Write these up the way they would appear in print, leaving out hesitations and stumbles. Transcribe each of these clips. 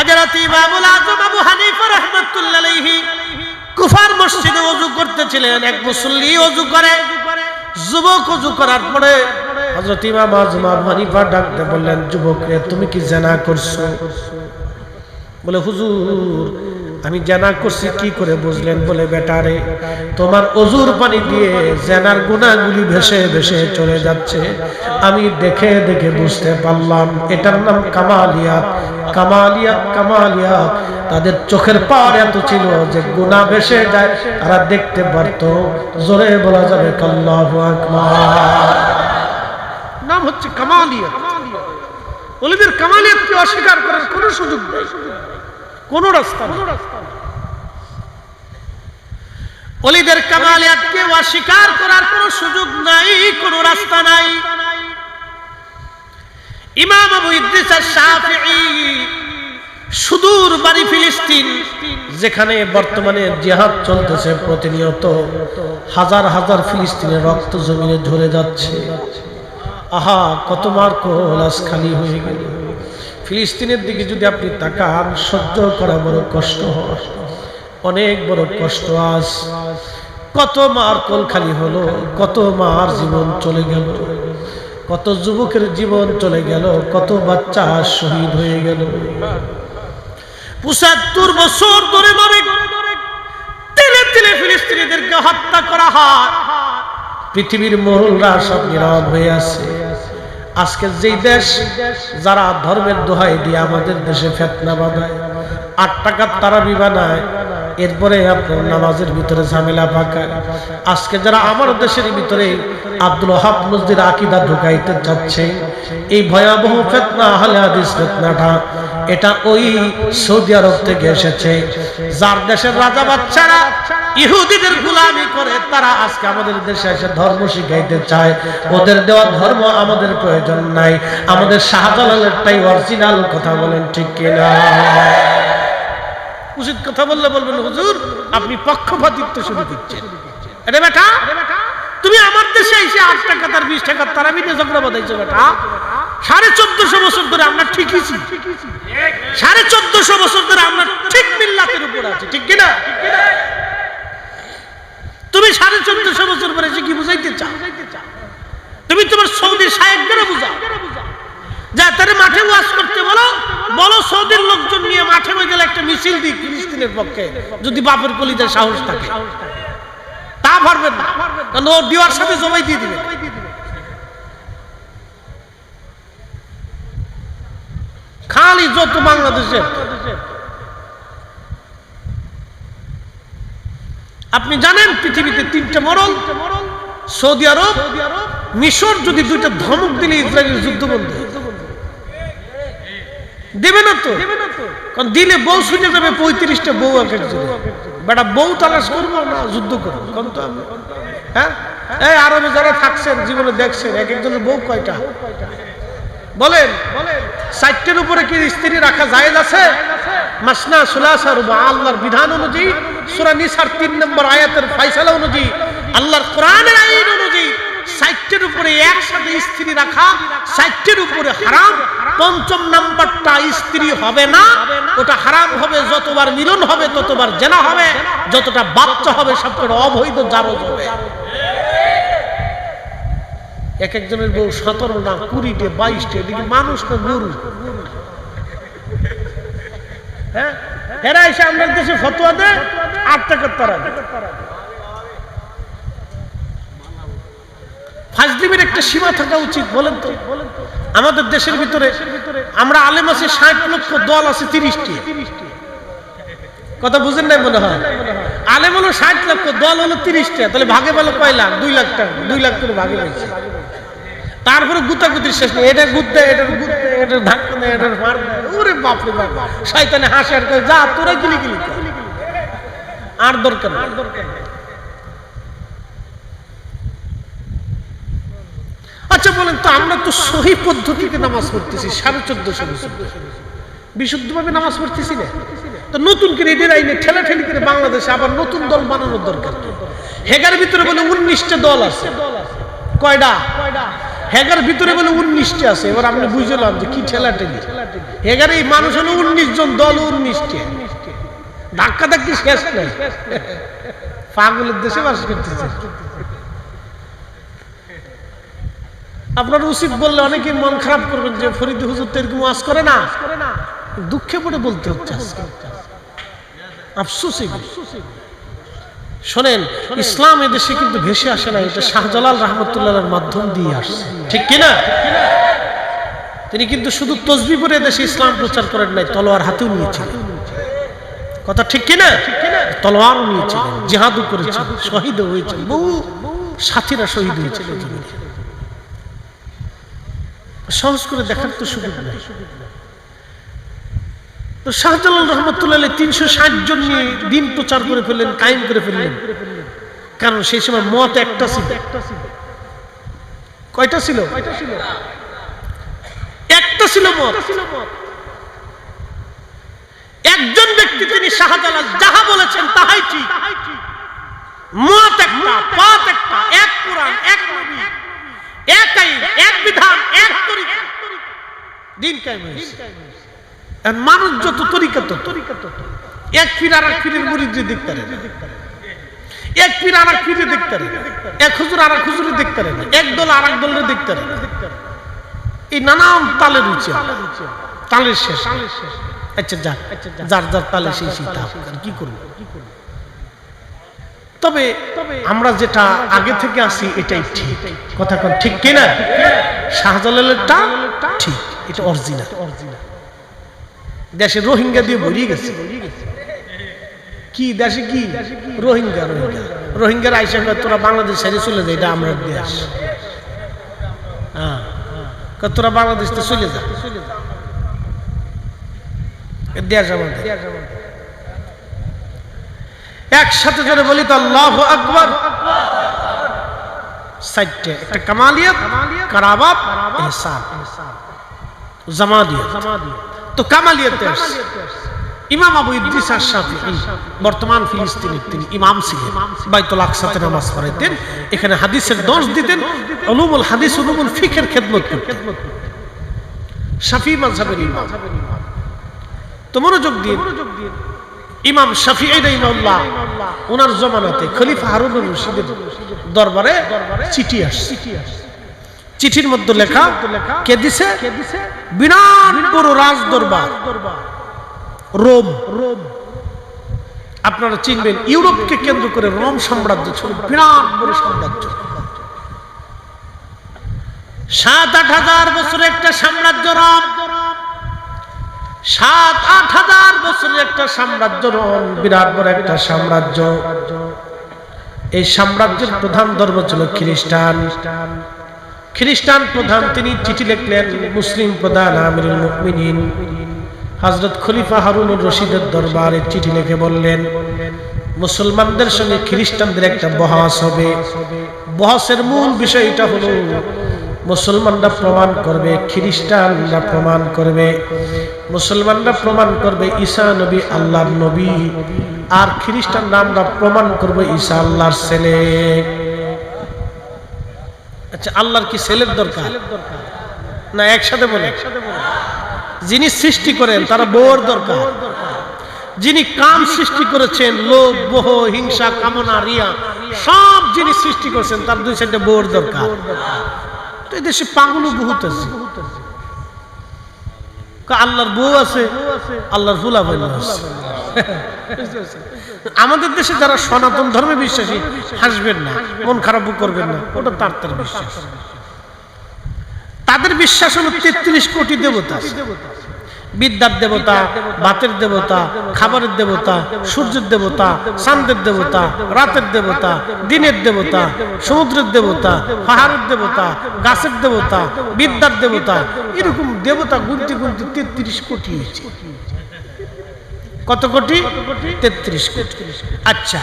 হযরত ইমামুল আযম আবু হানিফা রাহমাতুল্লাহ আলাইহি কুফার মসজিদে ওযু করতেছিলেন। এক মুসল্লি ওযু করে, যুবক ওযু করার পরে হযরত ইমাম আযম আবু হানিফা ডাকতে বললেন, যুবক রে, তুমি কি জিনা করছো? বলে, হুজুর আমি জিনা করছি। কি করে বুঝলেন? বলে, বেটা রে, তোমার ওযুর পানি দিয়ে জিনার গুনাহগুলি ভেসে ভেসে চলে যাচ্ছে। আমি দেখে দেখে বুঝতে পারলাম এটার নাম কামালিয়াত। কামালিয়াত কামালিয়াত। তাদের চোখের পাওয়ার এত ছিল যে গুনাহ ভেসে যায় তারা দেখতে পারত। জোরে বলা যাবে আল্লাহু আকবার। নাম হচ্ছে কামালিয়াত। ওলিদের কামালিয়াতকে অস্বীকার করার কোনো সুযোগ নেই, কোনো রাস্তা নেই। ওলিদের কামালিয়াতকে অস্বীকার করার কোনো সুযোগ নাই, কোনো রাস্তা নাই। ইমাম আবু ইদ্রিস আশ-শাফিঈ সুদূর বাড়ি ফিলিস্তিন, যেখানে বর্তমানে জিহাদ চলতেছে প্রতিনিয়ত, হাজার হাজার ফিলিস্তিনের রক্ত জমিনে ঝরে যাচ্ছে। আহা, কত মারকোল আজ খালি হয়ে গেল। ফিলিস্তিনের দিকে যদি আপনি তাকান, সহ্য করা বড় কষ্ট হয়, অনেক বড় কষ্ট। আজ কত মারকোল খালি হলো, কত মার জীবন চলে গেল, কত যুবকের জীবন চলে গেল, কত বাচ্চা শহীদ হয়ে গেল। ৭৫ বছর ধরে তিলে তিলে ফিলিস্তিনিদেরকে হত্যা করা হয়। পৃথিবীর মহলরা সব নীরব হয়ে আছে। আজকে যেই দেশ যারা ধর্মের দোহাই দিয়ে আমাদের দেশে ফিতনা বাঁধায়, ৮ টাকার তারাবি বানায়, এরপরে আপনার নামাজের ভিতরে ঝামেলা পাকায়। আজকে যারা আমার দেশের ভিতরে আব্দুল ওয়াহাব মসজিদের আকীদা ঢুকাইতে যাচ্ছে, এই ভয়াবহ ফিতনা আহলে হাদিস ফিতনাটা, এটা ওই সৌদি আরব থেকে এসেছে। যার দেশের রাজা বাচ্চারা ইহুদিদের গোলামি করে, তারা আজকে আমাদের দেশে এসে ধর্ম শিখাইতে চায়। ওদের দেওয়া ধর্ম আমাদের প্রয়োজন নাই, আমাদের শাহজালালেরটাই অরিজিনাল। কথা বলেন ঠিক কিনা? উচিত কথা বললে বলবেন, হুজুর আপনি পক্ষপাতিত্ব শুরু করছেন। আরে বেটা, তুমি আমার দেশে এসে ৮ টাকা তার ২০ টাকার তারাবি নিয়ে ঝগড়া বাঁধাইছো। বেটা, ১৪৫০ বছর ধরে আমরা ঠিকই ছি। ১৪৫০ বছর ধরে আমরা ঠিক মিল্লাতের উপর আছি, ঠিক কিনা? তুমি ১৪৫০ বছর পরে এসে কি বুঝাইতে চাও? তুমি তোমার সৌদি শায়েখদেরও বুঝাও, যা তারে মাঠে ওয়াজ করতে বলো, বলো সৌদির লোকজন নিয়ে মাঠে গেলে একটা মিছিল দিক ফিলিস্তিনের পক্ষে, যদি বাপের কলিজায় সাহস থাকে। তা পারবেন না, কারণ ও দিওয়ার সাথে জবাই দিয়ে দিবে। খালি যত বাংলাদেশের, আপনি জানেন পৃথিবীতে ৩টা মরল, সৌদি আরব, মিশর যদি 2টা ধমক দিলে ইসরায়েলের যুদ্ধ বন্ধ দেবে না তো। কারণ দিলে বউ শুনে যাবে ৩৫টা বউ এক একজন। বেটা, বউ তালাশ করবো না যুদ্ধ করবো? হ্যাঁ, এই আরবে যারা থাকছেন জীবনে দেখছেন এক একজনের বউ কয়টা বলেন? ৪টের উপরে কি স্ত্রী রাখা জায়েজ আছে? মাসনা সুলাসা রুবা। আল্লাহর বিধান অনুযায়ী সূরা নিসার ৩ নম্বর আয়াতের ফয়সালা অনুযায়ী, আল্লাহর কোরআনের আইন অনুযায়ী ৪টের উপরে একসাথে স্ত্রী রাখা ৪টের উপরে হারাম। ৫ম নাম্বারটা স্ত্রী হবে না, ওটা হারাম হবে। যতবার মিলন হবে ততবার জেনা হবে, যতটা বাচ্চা হবে সবটা অবৈধ জারজ হবে। এক একজনের বউ ১৭টা ২০টে ২২টে, এদিকে মানুষ না গরু? হ্যাঁ, এরা এসে আমাদের দেশে ফতোয়া দেয় ৮ টাকার তারাবি। ফাজলিমের একটা সীমা থাকা উচিত, বলেন তো? আমাদের দেশের ভিতরে আমরা আলেম আছে ৬০ লক্ষ, দল আছে ৩০টি। কথা বুঝেন নাই মনে হয়? আলেম হলো ৬০ লক্ষ, দল হলো ৩০টা, তাহলে ভাগে পেল কয় লাখ? ২ লাখ টাকা। ২ লাখ করে ভাগে পাইছে। তারপরে গুতাগুতির শেষ নেই, এটা গুততে, এটার গুততে, এটার ধাক্কা নেই, এটার মার। ওরে বাপরে বাপ, শয়তানে হাসে আর কয়, যা তোরা গিলি গিলি আর দরকার না। আচ্ছা বলেন তো, আমরা তো সহি পদ্ধতিতে নামাজ পড়তেছি ১৪৫০ বছর, বিশুদ্ধভাবে নামাজ পড়তেছি না তো? নতুন করে এদের আইনে ঠেলাঠেলি করে বাংলাদেশে আবার নতুন দল বানানোর দরকার কি? হেগার ভিতরে বলে ১৯টা দল আছে। কয়টা? হেগার ভিতরে বলে 19টি আছে। এবার আপনি বুঝলাম যে কি ঠেলা ঠেলি। হেগার এই মানুষ হলো 19 জন, দল 19টি, ধাক্কা ধাক্কি শেষ নাই। পাগলের দেশে বাস করতেছে। আপনার উচিত বললে অনেকে মন খারাপ করবেন যে ফরিদ হুজুর তো এরকম ওয়াজ করে না। দুঃখে পড়ে বলতে হচ্ছে, আফসোস। শোনেন, ইসলাম এদেশে কিন্তু ভেসে আসে না, এটা শাহজালাল রহমতুল্লাহর মাধ্যম দিয়ে আসছে, ঠিক কিনা? তিনি কিন্তু শুধু তসবিহ পড়ে দেশে ইসলাম প্রচার করেন নাই, তলোয়ার হাতেও নিয়েছিলেন। কথা ঠিক কিনা? তলোয়ারও নিয়েছিলেন, জিহাদও করেছেন, শহীদও হয়েছেন, বহু সাথীরা শহীদ হয়েছিলেন। সহজ করে দেখার তো সুযোগ নাই। তো শাহজালাল রহমতুল্লাহ 360 জন নিয়ে দিন প্রচার করে ফেললেন, কায়েম করে ফেললেন। কারণ সেই সময় মত একটা ছিল। কয়টা ছিল? একটা ছিল মত। একজন ব্যক্তি, তিনি শাহজালাল, যাহা বলেছেন তাহাই ঠিক। মত একটা, পথ একটা, এক কোরআন, এক নবী, এক আইন, এক বিধান, এক তরিকা, দিন কায়েম হয়েছে। মানুষ যত তরিকা তত, এক পীর আর এক পীরের মুরিদরে দেখতে পারে, এক পীর আর এক পীরে দেখতে পারে, এক হুজুর আর এক হুজুরে দেখতে পারে, এক দল আর এক দলের দেখতে পারে। এই নানান তালের উঁচে, তালের শেষ। আচ্ছা, যার যার তালে সেই সীতা, কি করবো? তবে আমরা যেটা আগে থেকে আসি এটাই ঠিক। কথা কোন ঠিক কিনা? শাহজালালেরটা ঠিক, এটা অরিজিনাল। দেশে রোহিঙ্গা দিয়ে ভরিয়ে গেছে। কি দেশে কি রোহিঙ্গা? রোহিঙ্গার আইসা তোরা বাংলাদেশ ছেড়ে চলে যায়, এটা আমরা দেশ। হ্যাঁ, তোরা বাংলাদেশ তো চলে যা, দেশ আমাদের। একসাথে জোরে বলি তো আল্লাহু আকবার। সাইটে একটা কামালিয়াত, কারাবাত, ইহসান, জামাদিয়াত। তো কামালিয়াতে ইমাম আবু ইদ্রিস আশ-শাফিঈ, বর্তমান ফিলিস্তিনের তিনি ইমাম ছিলেন, বাইতুল আকসাতে নামাজ পড়াইতেন, এখানে হাদিসের দর্শ দিতেন, উলুমুল হাদিস, উলুমুল ফিকহের খেদমত করতেন। শাফিঈ মাযহাবের ইমাম। তো মনোযোগ দিয়ে, ইমাম শাফিঈ রাহিমাহুল্লাহ ওনার জমানাতে খলিফা হারুনুর রশিদের দরবারে চিঠি আসছে। চিঠির মধ্যে লেখা, কে দিছে? বিরাট বড় রাজ দরবার, রোম। আপনারা চিনবেন, ইউরোপকে কেন্দ্র করে রোম সাম্রাজ্য ছিল, বিরাট বড় সাম্রাজ্য। 7-8 হাজার বছরের একটা সাম্রাজ্য রোম। 7-8 হাজার বছরের একটা সাম্রাজ্য রোম, বিরাট বড় একটা সাম্রাজ্য। এই সাম্রাজ্যের প্রধান ধর্ম ছিল খ্রিস্টান। খ্রিস্টান প্রধান, তিনি চিঠি লিখলেন মুসলিম প্রধান আমিরুল মুমিনিন হযরত খলিফা হারুনুর রশিদের দরবারে চিঠি লিখে বললেন, মুসলমানদের সঙ্গে খ্রিস্টানদের একটা বহস হবে। বহসের মূল বিষয়টা হলো, মুসলমানরা প্রমাণ করবে, খ্রিস্টানরা প্রমাণ করবে। মুসলমানরা প্রমাণ করবে ঈসা নবী আল্লাহর নবী, আর খ্রিস্টানরা আমরা প্রমাণ করব ঈসা আল্লাহর ছেলে। আচ্ছা, আল্লাহর কি ছেলের দরকার? না, একসাথে বলে, যিনি সৃষ্টি করেন তারা বউর দরকার। যিনি কাম সৃষ্টি করেছেন, লোভ, মোহ, হিংসা, কামনা, রিয়া, সব যিনি সৃষ্টি করেছেন তার 2-4টা বউর দরকার। তো এই দেশে পাগলও বহুত আছে। আল্লাহর বউ আছে, আল্লাহর ফুলাফাইল আছে। আমাদের দেশে যারা সনাতন ধর্মে বিশ্বাসী, হাসবেন না, মন খারাপও করবেন না, ওটা তার বিশ্বাস। তাদের বিশ্বাস হলো 33 কোটি দেবতা, বিদ্যার দেবতা, ভাতের দেবতা, খাবারের দেবতা, সূর্যের দেবতা, চাঁদের দেবতা, রাতের দেবতা, দিনের দেবতা, সমুদ্রের দেবতা, পাহাড়ের দেবতা, গাছের দেবতা, বিদ্যার দেবতা, এরকম দেবতা গুনতে গুনতে 33 কোটি হয়েছে। কত কোটি? 33 কোটি। আচ্ছা,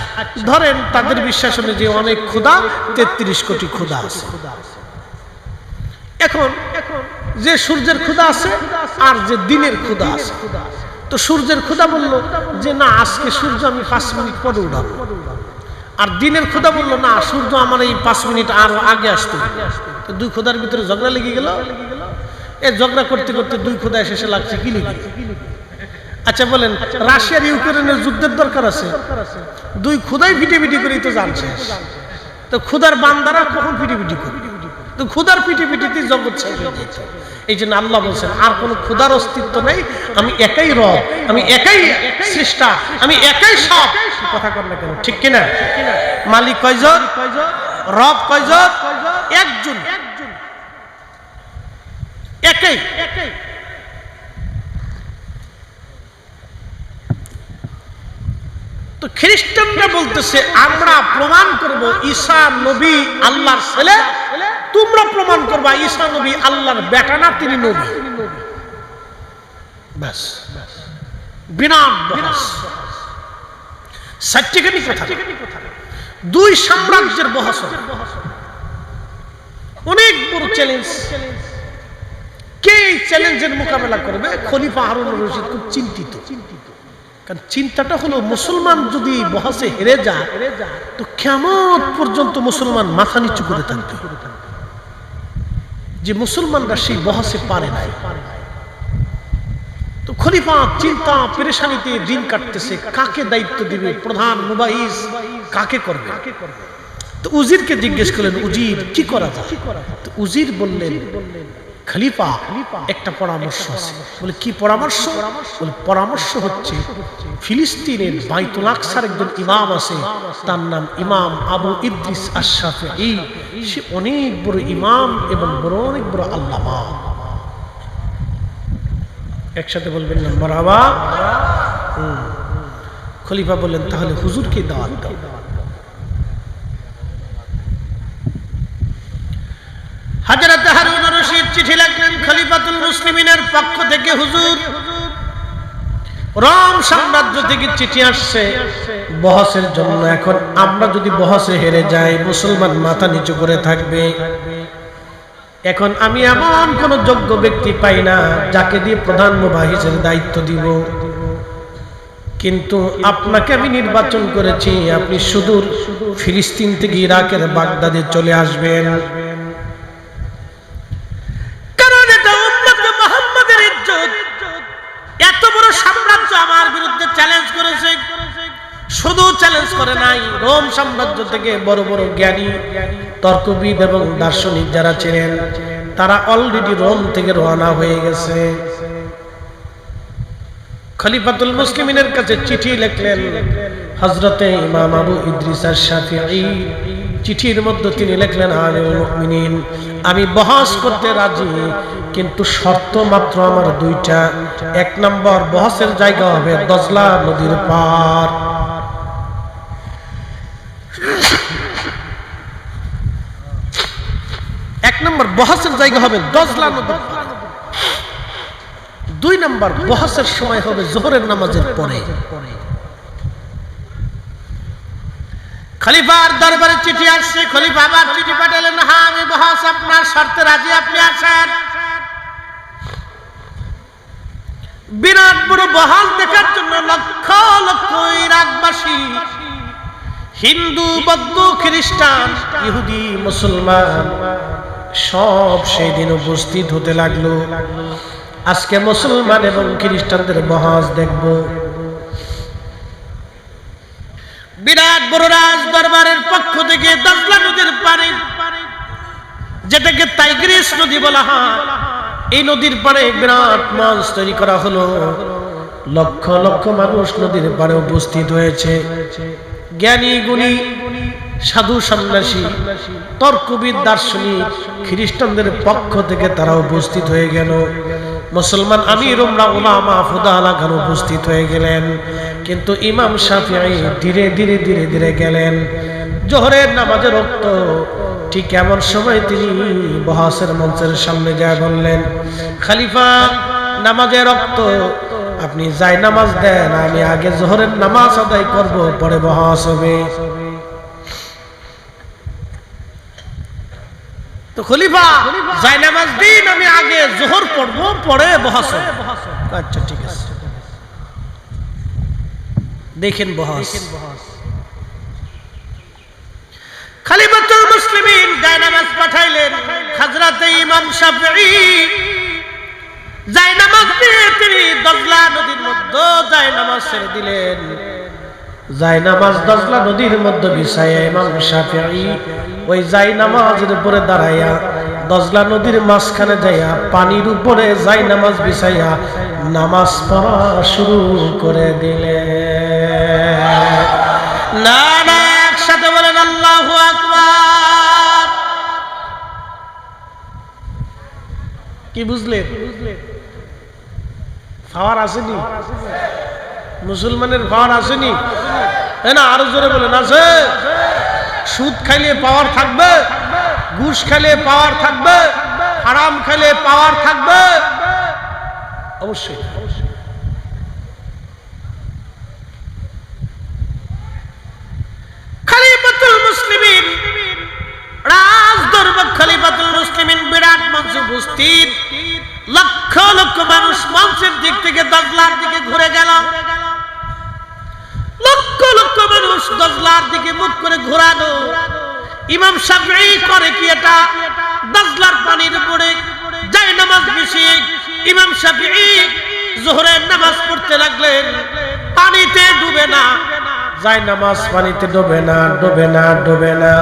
ধরেন তাদের বিশ্বাস অনুযায়ী অনেক খোদা, 33 কোটি খোদা আছে। এখন যে সূর্যের খোদা আছে আর যে দিনের খোদা আছে, তো সূর্যের খোদা বলল যে না, আজকে সূর্য আমি 5 মিনিট পরে উঠাবো। আর দিনের খোদা বললো না, সূর্য আমার এই 5 মিনিট আর আগে আসতো। তো 2 খোদার ভিতরে ঝগড়া লেগে গেল। এই ঝগড়া করতে করতে 2 খোদা শেষে লাগছে কি লিখে। আচ্ছা বলেন, রাশিয়ার ইউক্রেনের যুদ্ধের দরকার আছে? 2 খোদাই পিটিপিটি করেই তো জানছে। তো খোদার বান্দারা কখন পিটিপিটি করে? তো খোদার পিটিপিটিতে জগৎ শেষ হয়ে গেছে। এই জন্য আল্লাহ বলছেন আর কোন খোদার অস্তিত্ব নেই, আমি একাই রব, আমি একাই সৃষ্টা, আমি একাই সব। কথা কর না কেন, ঠিক কিনা? মালিক কয়জন, রব কয়জন? একজন, একাই। তো খ্রিস্টানরা বলতেছে আমরা প্রমাণ করব ঈসা নবী আল্লাহর ছেলে, তোমরা প্রমাণ করবা ঈসা নবী আল্লাহর বেটা না, তিনি নবী। বাস, বিরাট বহস, সার্টিফিকেট কথা। 2 সাম্রাজ্যের বহস, অনেক বড় চ্যালেঞ্জ। কে এই চ্যালেঞ্জের মোকাবেলা করবে? খলিফা হারুন রশিদ খুব চিন্তিত। কারণ চিন্তাটা হলো মুসলমান যদি বহসে হেরে যায় তো কিয়ামত পর্যন্ত মুসলমান মাথা নিচু করে থাকবে, যে মুসলমানরা সেই বহসে পারে নাই। তো খলিফা চিন্তা পেরেশানিতে দিন কাটতেছে, কাকে দায়িত্ব দিবে, প্রধান মুবাহিস কাকে করবে। তো উজিরকে জিজ্ঞেস করলেন, উজির কি করা যায়? তো উজির বললেন, খলিফা একটা পরামর্শ আছে। বলে কি পরামর্শ? বলে পরামর্শ হচ্ছে ফিলিস্তিনের বাইতুল আকসার একজন ইমাম আছে, তার নাম ইমাম আবু ইদ্রিস আশ-শাফিঈ। সে অনেক বড় ইমাম এবং অনেক বড় আল্লামা। একসাথে বলবেন না মারহাবা। খলিফা বললেন তাহলে হুজুরকে দাওয়াত দাও। হযরত হারুন রশিদ চিঠি লিখলেন খলিফাতুল মুসলিমিনের পক্ষ থেকে, হুজুর রোম সাম্রাজ্য থেকে চিঠি আসছে বহসের জন্য। এখন আমরা যদি বহসে হেরে যাই মুসলমান মাথা নিচু করে থাকবে। এখন আমি এমন কোন যোগ্য ব্যক্তি পাই না যাকে দিয়ে প্রধান মুবাহিসের দায়িত্ব দিব, কিন্তু আপনাকে আমি নির্বাচন করেছি। আপনি সুদূর ফিলিস্তিন থেকে ইরাকের বাগদাদে চলে আসবেন, কারণ এটা উম্মত মুহাম্মাদের ইজ্জত। এত বড় সাম্রাজ্য আমার বিরুদ্ধে চ্যালেঞ্জ করেছে, শুধু চ্যালেঞ্জ করে নাই, রোম সাম্রাজ্য থেকে বড় বড় জ্ঞানী তর্কবিদ এবং দার্শনিক যারা ছিলেন তারা অলরেডি রোম থেকে রওনা হয়ে গেছে। খলিফাতুল মুসলিমিনের কাছে চিঠি লিখলেন হযরতে ইমাম আবু ইদ্রিস আশ-শাফিঈ। চিঠির মধ্যে তিনি লিখলেন, আমিরুল মুমিনিন, আমি বহস করতে রাজি, কিন্তু শর্ত মাত্র আমার 2টা। 1 নম্বর, বহসের জায়গা হবে দজলা নদীর পার। এক নম্বর বহসের জায়গা হবে দজলা নদীর পার। 2 নম্বর, বহসের সময় হবে যোহরের নামাজের পরে। খলিফার দরবারে চিঠি আসছে, খলিফা আবার চিঠি পাঠালেন, হ্যাঁ আমি বহস আপনার শর্তে রাজি, আপনি আসেন। বিরাট বড় বহস দেখার জন্য লক্ষ লক্ষ ইরাকবাসী, হিন্দু, বৌদ্ধ, খ্রিস্টান, ইহুদি, মুসলমান সব সেই দিন উপস্থিত হতে লাগলো। আজকে মুসলমান এবং খ্রিস্টানদের বহস দেখব। বিরাট বড় রাজ দরবারের পক্ষ থেকে দজলা নদীর পারে, যেটাকে টাইগ্রিস নদী বলা হয়, এই নদীর পারে বিরাট মঞ্চ তৈরি করা হলো। লক্ষ লক্ষ মানুষ নদীর পারে উপস্থিত হয়েছে। জ্ঞানী গুণী, সাধু সন্ন্যাসী, তর্কবিদ, দার্শনিক খ্রিস্টানদের পক্ষ থেকে তারা উপস্থিত হয়ে গেল। মুসলমান আমির উলামা ফুদালাগণ উপস্থিত হয়ে গেলেন, কিন্তু ইমাম শাফিঈ ধীরে ধীরে ধীরে ধীরে গেলেন। জোহরের নামাজের রক্ত ঠিক এমন সময় তিনি বহসের মঞ্চের সামনে যায় বললেন, খলিফা নামাজের রক্ত, আপনি যাই নামাজ দেন, আমি আগে জোহরের নামাজ আদায় করব, পরে বহস হবে। তো খলিফা যাই নামাজ দিন, আমি আগে জোহর পড়বো, পরে বহস হবে। আচ্ছা ঠিক আছে। দেখেন বহস, খলিফাতুল মুসলিমিন জায়নামাজ পাঠাইলেন হযরতে ইমাম শাফিঈ জায়নামাজ দিয়ে তিনি দজলা নদীর মধ্যে জায়নামাজ ছেড়ে দিলেন। জায়নামাজ দজলা নদীর মধ্যে বিছায়া ইমাম শাফিঈ ওই জায়নামাজের উপরে দাঁড়াইয়া দজলা নদীর মাঝখানে যাইয়া পানির উপরে জায়নামাজ বিছাইয়া নামাজ পড়া শুরু করে দিলেন। না না, একসাথে বলেন আল্লাহু আকবার। কি বুঝলেন? পাওয়ার আসেনি? মুসলমানের পাওয়ার আসেনি? না, আরো জোরে বলেন আছে? সুদ খাইলে পাওয়ার থাকবে, ঘুষ খাইলে পাওয়ার থাকবে, হারাম খাইলে পাওয়ার থাকবে? অবশ্যই। খলিফাতুল মুসলিমিন রাজ দরবার, খলিফাতুল মুসলিমিন বিরাট মঞ্চে উপস্থিত, লক্ষ লক্ষ মানুষ মঞ্চের দিক থেকে দজলার দিকে ঘুরে গেল। লক্ষ লক্ষ মানুষ দজলার দিকে মুখ করে ঘোরানো। ইমাম শাফিঈ করে কি এটা? দজলার পানির উপরে জায়নামাজ বিছিয়ে ইমাম শাফিঈ যোহরের নামাজ পড়তে লাগলেন। পানিতে ডুবে না, জায়নামাজ পানিতে ডুবে না, ডুবে না, ডুবে না।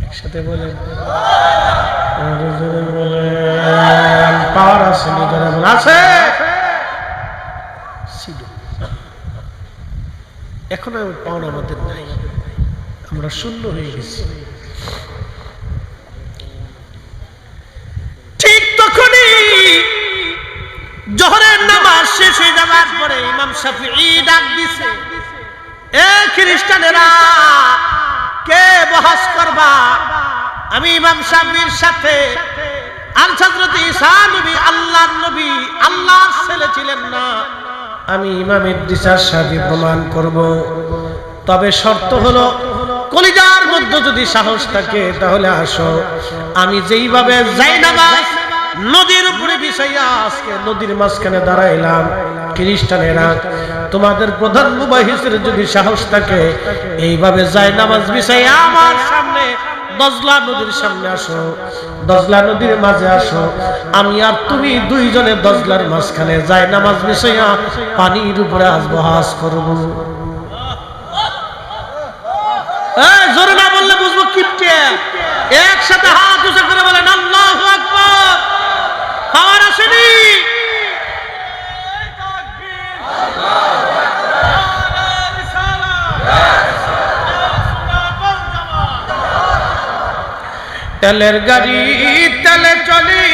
একসাথে বলেন পাওয়ার আছে? আছে। এখন পাওয়ার আমাদের নাই, আমরা শূন্য হয়ে গেছি। ঠিক তখনই যোহরের নামাজ শেষ হয়ে যাওয়ার পরে ইমাম শাফিঈ ডাক দিছে, এ খ্রিস্টানেরা, কে বহস করবা? আমি ইমাম শাফিঈর সাথে হযরত ঈসা নবী আল্লাহর নবী, আল্লাহর ছেলে ছিলেন না, আমি ইমাম ইদ্রিস শাফিঈ প্রমাণ করব। তবে শর্ত হলো কলিজার মধ্যে যদি সাহস থাকে তাহলে আসো। আমি যেইভাবে জায়নামাজ নদীর উপরে বিছাইয়া আজকে নদীর মাঝখানে দাঁড়াইলাম, খ্রিস্টানেরা তোমাদের প্রধান মুবাহিসের যদি সাহস থাকে এইভাবে জায়নামাজ বিছাইয়া আমার সামনে দজলা নদীর সামনে আসো, দজলা নদীর মাঝে আসো। আমি আর তুমি দুইজনে দজলার মাঝখানে জায়নামাজ বিছাইয়া পানির উপরে আজ বহাস করব। জোরে না বললে বুঝবো কিপটে। একসাথে হাত উঁচু করে বলেন আল্লাহু আকবার। পাওয়ার আসেনি? তেলের গাড়ি তেলে চলি,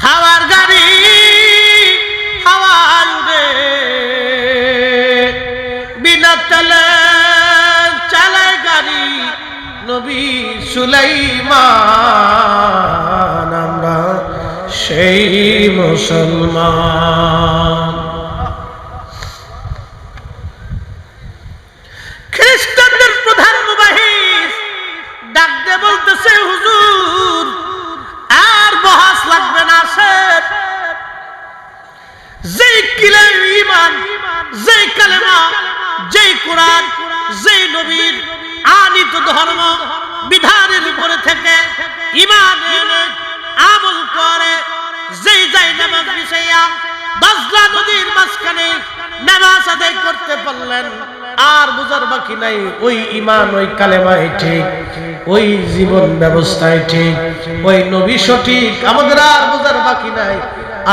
হাওয়ার গাড়ি হাওয়ায় উড়ে, বিনা তেলে চালায় গাড়ি নবী সুলাইমান। আমরা সেই মুসলমান। খ্রিস্টানদের প্রধান মুবাহিস ডাক দিয়ে বলতেছে, হুজুর আর বহাস লাগবে না, যেই কিলে ঈমান, যেই কালেমা, যেই কোরআন, যেই নবীর আনিত ধর্ম বিধানের উপরে থেকে ঈমান এনে আমল করে, যেই জায়নামাজ বিছাইয়া দজলা নদীর মাঝখানে নামাজ আদায় করতে পারলেন, আর বুঝার বাকি নাই। ওই ঈমান, ওই কালেমাই ঠিক, ওই জীবন ব্যবস্থায় ঠিক, ওই নবী সঠিক, আমাদের আর বুঝার বাকি নাই।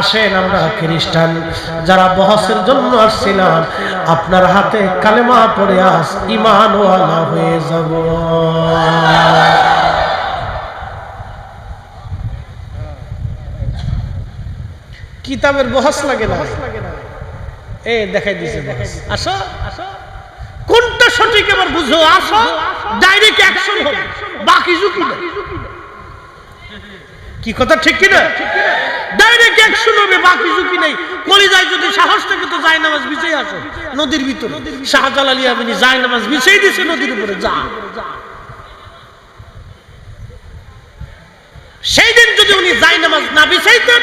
আসেন আমরা খ্রিস্টান যারা বহসের জন্য আসছিলাম, আপনার হাতে কালেমা পড়ে আস ঈমানওয়ালা হয়ে যাব। কিতাবের বহস লাগে না, এ দেখাই দিছে বহস। আসো, কোনটা সঠিক এবার বুঝো, আসো, ডাইরেক্ট অ্যাকশন হবে, বাকি ঝুঁকি না। কি কথা ঠিক কিনা? ডাইরেক্ট অ্যাকশন হবে, বাকি ঝুঁকি নেই। কলিজায় যদি সাহস থাকে তো জায়নামাজ বিছাই আসো নদীর ভিতরে। শাহজালাল ইয়ামানি জায়নামাজ বিছাই দিয়েছে নদীর উপরে, যা। সেই দিন যদি উনি জায়নামাজ না বিছাইতেন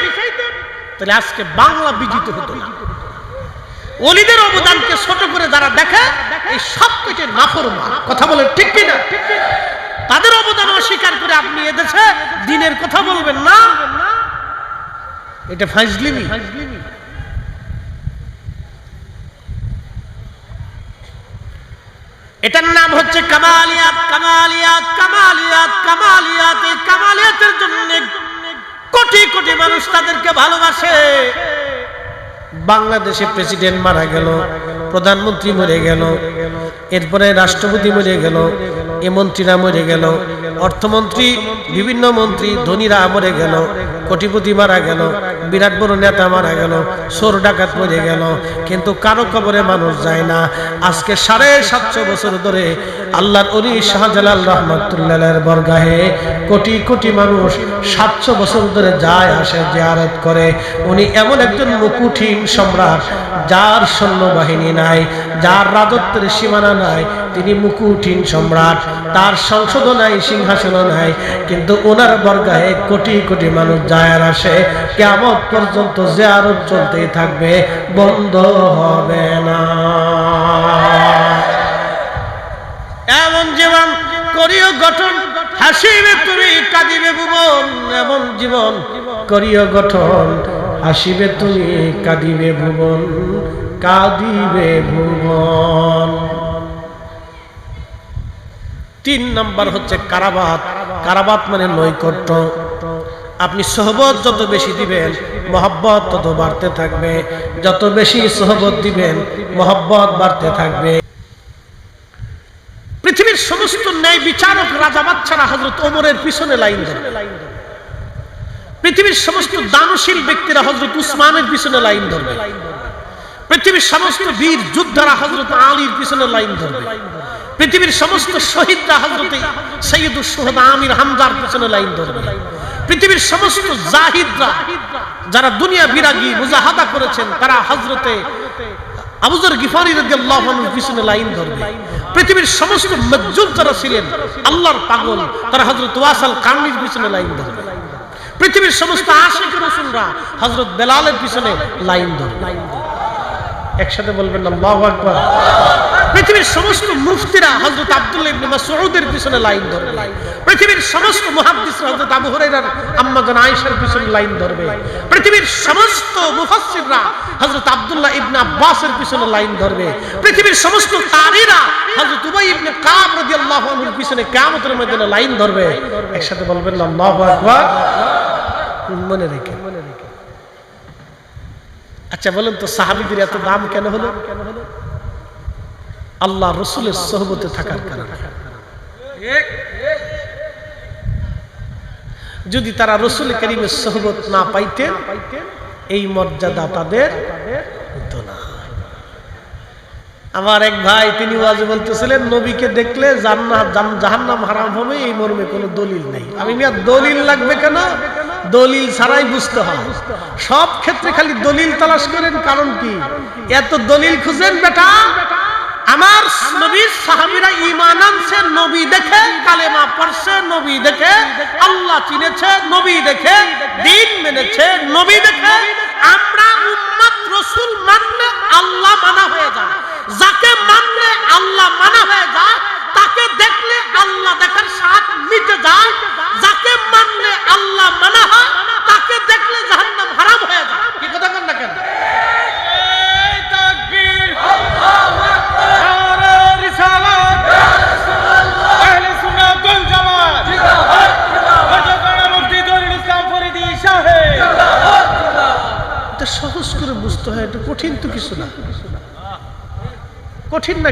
তাহলে আজকে বাংলা বিজিত হতো না। ওলিদের অবদানকে ছোট করে যারা দেখে এই সব কিছু নাফরমান। কথা বলে ঠিক কিনা? তাদের অবদান অস্বীকার করে আপনি এদেশে দ্বীনের কথা বলবেন না, এটা ফাজলিমি। এটার নাম হচ্ছে কামালিয়াত। কামালিয়াত কামালিয়াত কামালিয়াত। এই কামালিয়াতের জন্য কোটি কোটি মানুষ তাদেরকে ভালোবাসে। বাংলাদেশে প্রেসিডেন্ট মারা গেল, প্রধানমন্ত্রী মরে গেল, এরপরে রাষ্ট্রপতি মরে গেল, এ মন্ত্রীরা মরে গেল, অর্থমন্ত্রী, বিভিন্ন মন্ত্রী, ধনীরা মরে গেল, কোটিপতি মারা গেল, বিরাট বড় নেতা মারা গেল, চোর ডাকাত মরে গেল, কিন্তু কারো কবরে মানুষ যায় না। আজকে 750 বছর ধরে আল্লাহর ওলি শাহজালাল রহমাতুল্লাহের বরগাহে কোটি কোটি মানুষ 700 বছর ধরে যায় আসে, জিয়ারত করে। উনি এমন একজন মুকুটহীন সম্রাট, যার সৈন্যবাহিনী নাই, যার রাজত্বের সীমানা নাই, তিনি মুকুটহীন সম্রাট, তার সংসদ নাই, সিংহাসন নাই, কিন্তু ওনার বরগাহে কোটি কোটি মানুষ যায় আর আসে। কিয়ামত পর্যন্ত জিয়ারত চলতেই থাকবে, বন্ধ হবে না। এমন জীবন করিও গঠন, হাসিবে তুমি কাঁদিবে ভুবন। এমন জীবন করিও গঠন, হাসিবে তুমি কাঁদিবে ভুবন, কাঁদিবে ভুবন। 3 নম্বর হচ্ছে কারাবাত। কারাবাত মানে নৈকট্য। আপনি সোহবত যত বেশি দিবেন, মহব্বত তত বাড়তে থাকবে। যত বেশি সোহবত দিবেন, মহব্বত বাড়তে থাকবে। পৃথিবীর সমস্ত ন্যায় বিচারক, রাজা বাদশারা হযরত ওমরের পিছনে লাইন ধরে। পৃথিবীর সমস্ত দানশীল ব্যক্তিরা হযরত উসমানের পিছনে লাইন ধরবে। পৃথিবীর সমস্ত বীর যোদ্ধারা হযরত আলীর পিছনে লাইন ধরবে। পৃথিবীর সমস্ত শহীদরা হযরত সৈয়দুশ শুহাদা আমির হামজার পিছনে লাইন ধরবে। পৃথিবীর সমস্ত জাহিদরা, যারা দুনিয়া বিরাগী মুজাহাদা করেছেন, তারা হযরতে আবু যর গিফারি রাদিয়াল্লাহু আনহুর পিছনে লাইন ধরবে। পৃথিবীর সমস্ত মজজুব যারা ছিলেন আল্লাহর পাগল, তারা হযরত ওয়াসাল কারনির পিছনে লাইন ধরবে। পৃথিবীর সমস্ত আশিক রাসূলরা হযরত বেলালের পিছনে লাইন ধরবে। একসাথে বলবেন আল্লাহু আকবার। পৃথিবীর সমস্ত মুফতিরা হযরত আব্দুল্লাহ ইবনে মাসউদের পিছনে লাইন ধরবে। পৃথিবীর সমস্ত মুহাদ্দিসরা হযরত আবু হুরায়রার আম্মা জান আয়েশার পিছনে লাইন ধরবে। পৃথিবীর সমস্ত মুফাসসিররা হযরত আব্দুল্লাহ ইবনে আব্বাসের পিছনে লাইন ধরবে। পৃথিবীর সমস্ত কারীরা হযরত উবাই ইবনে কাব রাদিয়াল্লাহু আনহুর পিছনে কিয়ামতের ময়দানে লাইন ধরবে। একসাথে বলবেন আল্লাহু আকবার। মনে রেখে। আচ্ছা বলেন তো, সাহাবীদের এত দাম কেন হলো? আল্লাহ রাসূলের সোহবতে থাকার কারণে। যদি তারা রাসূল কারীমের সোহবত না পাইতেন, এই মর্যাদা তাদের হতো না। আমার এক ভাই, তিনি ওয়াজে বলতেছিলেন, নবীকে দেখলে জান্নাত জাহান্নাম হারাম হবে, এই মর্মে কোনো দলিল নেই। আমি মিয়া দলিল লাগবে কেন? দলিল ছাড়াই বুঝতে হয়। সব ক্ষেত্রে খালি দলিল তালাশ করেন, কারণ কি? এত দলিল খুঁজেন বেটা। আমার নবীর সাহাবীরা ঈমান আনছে নবী দেখে, কালেমা পড়ছে নবী দেখে, আল্লাহ চিনেছে নবী দেখে, দ্বীন মেনেছে নবী দেখে। আমরা উম্মত রাসূল মানলে আল্লাহ মানা হয়ে যায়। যাকে মানলে আল্লাহ মানা হয়ে যায়, তাকে দেখলে আল্লাহ দেখার স্বাদ মিটে যায়। যাকে মানলে আল্লাহ মানা হয়, তাকে দেখলে জাহান্নাম হারাম হয়ে যায়। কি কথা বলেন না কেন? তাকবীর, আল্লাহু আকবার, রিসালাত, আহলে সুন্নাত ওয়াল জামাত, জিন্দাবাদ, জিন্দাবাদ, মুফতি দরুল ইসলাম ফরিদি সাহেব। এটা সহজ করে বুঝতে হয়, এটা কঠিন তো কিছু না। কঠিন না,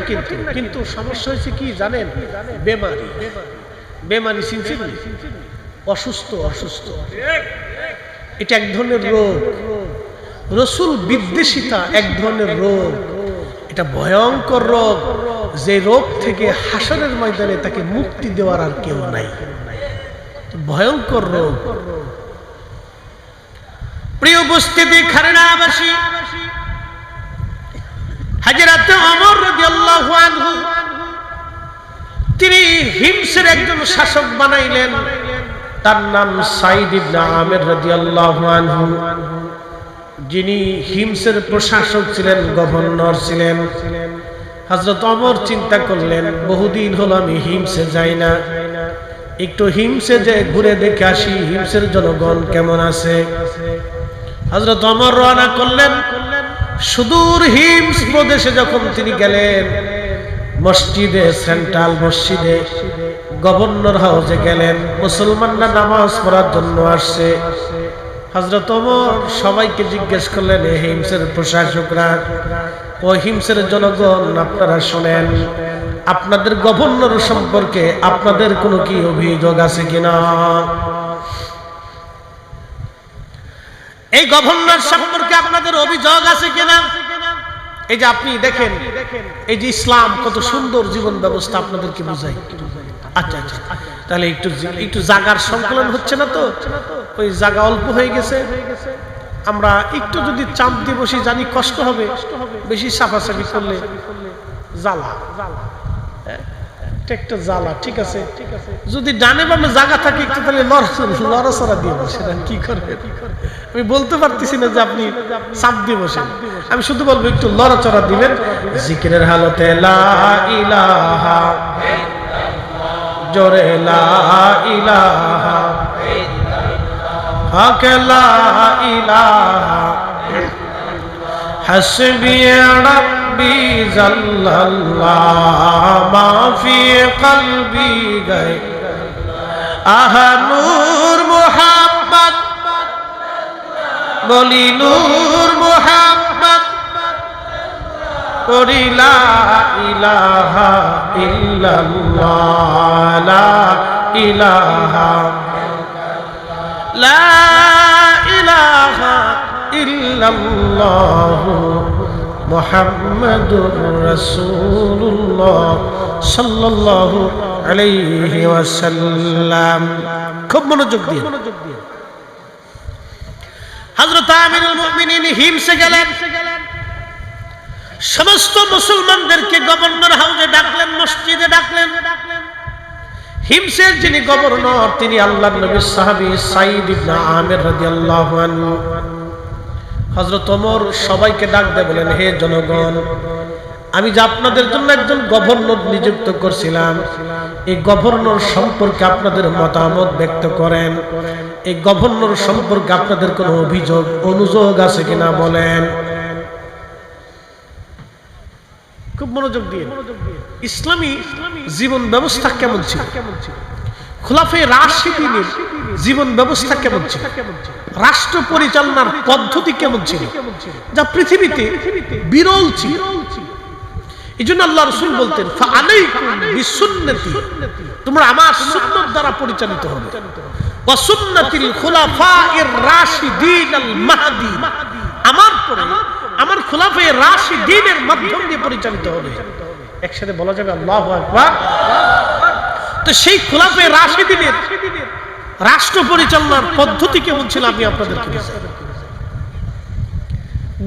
কিন্তু সমস্যা হয়েছে কি জানেন? বেমারি। বেমারি চিনছেন? অসুস্থ। এটা এক ধরনের রোগ। রাসূল বিদ্বেষিতা এক ধরনের রোগ। এটা ভয়ঙ্কর রোগ, যে রোগ থেকে হাসরের ময়দানে তাকে মুক্তি দেওয়ার আর কেউ নাই। ভয়ঙ্কর রোগ। প্রিয় উপস্থিতি, খারেনাবাসী, হযরত ওমর রাদিয়াল্লাহু আনহু তিনি হিমসের একজন শাসক বানাইলেন। তার নাম সাইদ ইবনে আমির রাদিয়াল্লাহু আনহু। যিনি হিমসের প্রশাসক ছিলেন, গভর্নর ছিলেন, হযরত ওমর চিন্তা করলেন বহুদিন হলো আমি হিমসে যাই না, একটু হিমসে যে ঘুরে দেখে আসি হিমসের জনগণ কেমন আছে। হযরত ওমর রওনা করলেন। সুদূর হিমস প্রদেশে যখন তিনি গেলেন, মসজিদে, সেন্ট্রাল মসজিদে, গভর্নর হাউসে গেলেন, মুসলমানরা নামাজ পড়ার জন্য আসছে। হযরত ওমর সবাইকে জিজ্ঞেস করলেন, হে হিমসের প্রশাসকরা, ও হিমসের জনগণ, আপনারা শুনেন, আপনাদের গভর্নর সম্পর্কে আপনাদের কোনো কি অভিযোগ আছে কিনা? এই গভর্নর সম্পর্কে আপনাদের অভিযোগ আছে কিনা? এই যে আপনি দেখেন, এই যে ইসলাম কত সুন্দর জীবন ব্যবস্থা আপনাদেরকে বোঝায়। আচ্ছা আচ্ছা, তাহলে একটু জায়গার সংকলন হচ্ছে না তো, ওই জায়গা অল্প হয়ে গেছে, আমরা একটু যদি চাপ দিয়ে বসি জানি কষ্ট হবে, বেশি সাফাসাফি করলে জ্বালা, একটা জ্বালা। ঠিক আছে, যদি ডানে বামে জায়গা থাকে একটু, তাহলে লড়াচড়া দিয়ে বসে, কি করবে আমি বলতে পারতেছি না যে আপনি চাপ দিয়ে বসেন, আমি শুধু বলবো একটু লড়াচড়া দিবেন। জিকিরের হালতে লা ইলাহা, জোরে লা ইলাহা, হক লা ইলাহা, হাসবি রব্বি জাল্লাল্লাহ, মা ফি কলবি গায়, আহা নূর মুহাম্মদ, বলি নূর মুহাম্মদ, করি লা ইলাহা ইল্লাল্লাহ, লা ইলাহা, লা ইলাহা ইল্লাল্লাহ, মুহাম্মাদুর রাসূলুল্লাহ সাল্লাল্লাহু আলাইহি ওয়াসাল্লাম। খুব মনোযোগ দিয়ে। হযরত আমিরুল মুমিনিন হিমসে গেলেন, সমস্ত মুসলমানদেরকে গভর্নর হাউসে ডাকলেন, মসজিদে ডাকলেন। হিমসের যিনি গভর্নর তিনি আল্লাহর নবীর সাহাবী সাঈদ ইবনে আমির রাদিয়াল্লাহু আনহু। হযরত ওমর সবাইকে ডাক দিয়ে বলেন, হে জনগণ, আমি যে আপনাদের জন্য একজন গভর্নর নিযুক্ত করছিলাম, এই গভর্নর সম্পর্কে আপনাদের মতামত ব্যক্ত করেন। এই গভর্নর সম্পর্কে আপনাদের কোনো অভিযোগ অনুযোগ আছে কিনা বলেন। খুব মনোযোগ দিয়ে। ইসলামী জীবন ব্যবস্থা কেমন ছিল? খোলাফায়ে রাশিদিনের জীবন ব্যবস্থা কেমন ছিল? রাষ্ট্র পরিচালনার পদ্ধতি কেমন ছিল, যা পৃথিবীতে বিরল ছিল। এইজন্য আল্লাহ রাসূল বলতেন, ফাআলাইকুম বিসুন্নতি, তোমরা আমার সুন্নাত দ্বারা পরিচালিত হবে, ওয়া সুন্নাতিল খুলাফায়ের রাশিদিন আল মাহদি, আমার পরে আমার খোলাফায়ে রাশিদিনের মাধ্যম দিয়ে পরিচালিত হবে। একসাথে বলা যাবে আল্লাহু আকবার। তো সেই খোলাফায়ে রাশিদিনের রাষ্ট্র পরিচালনার পদ্ধতি কেমন ছিল আমি আপনাদেরকে বলছি।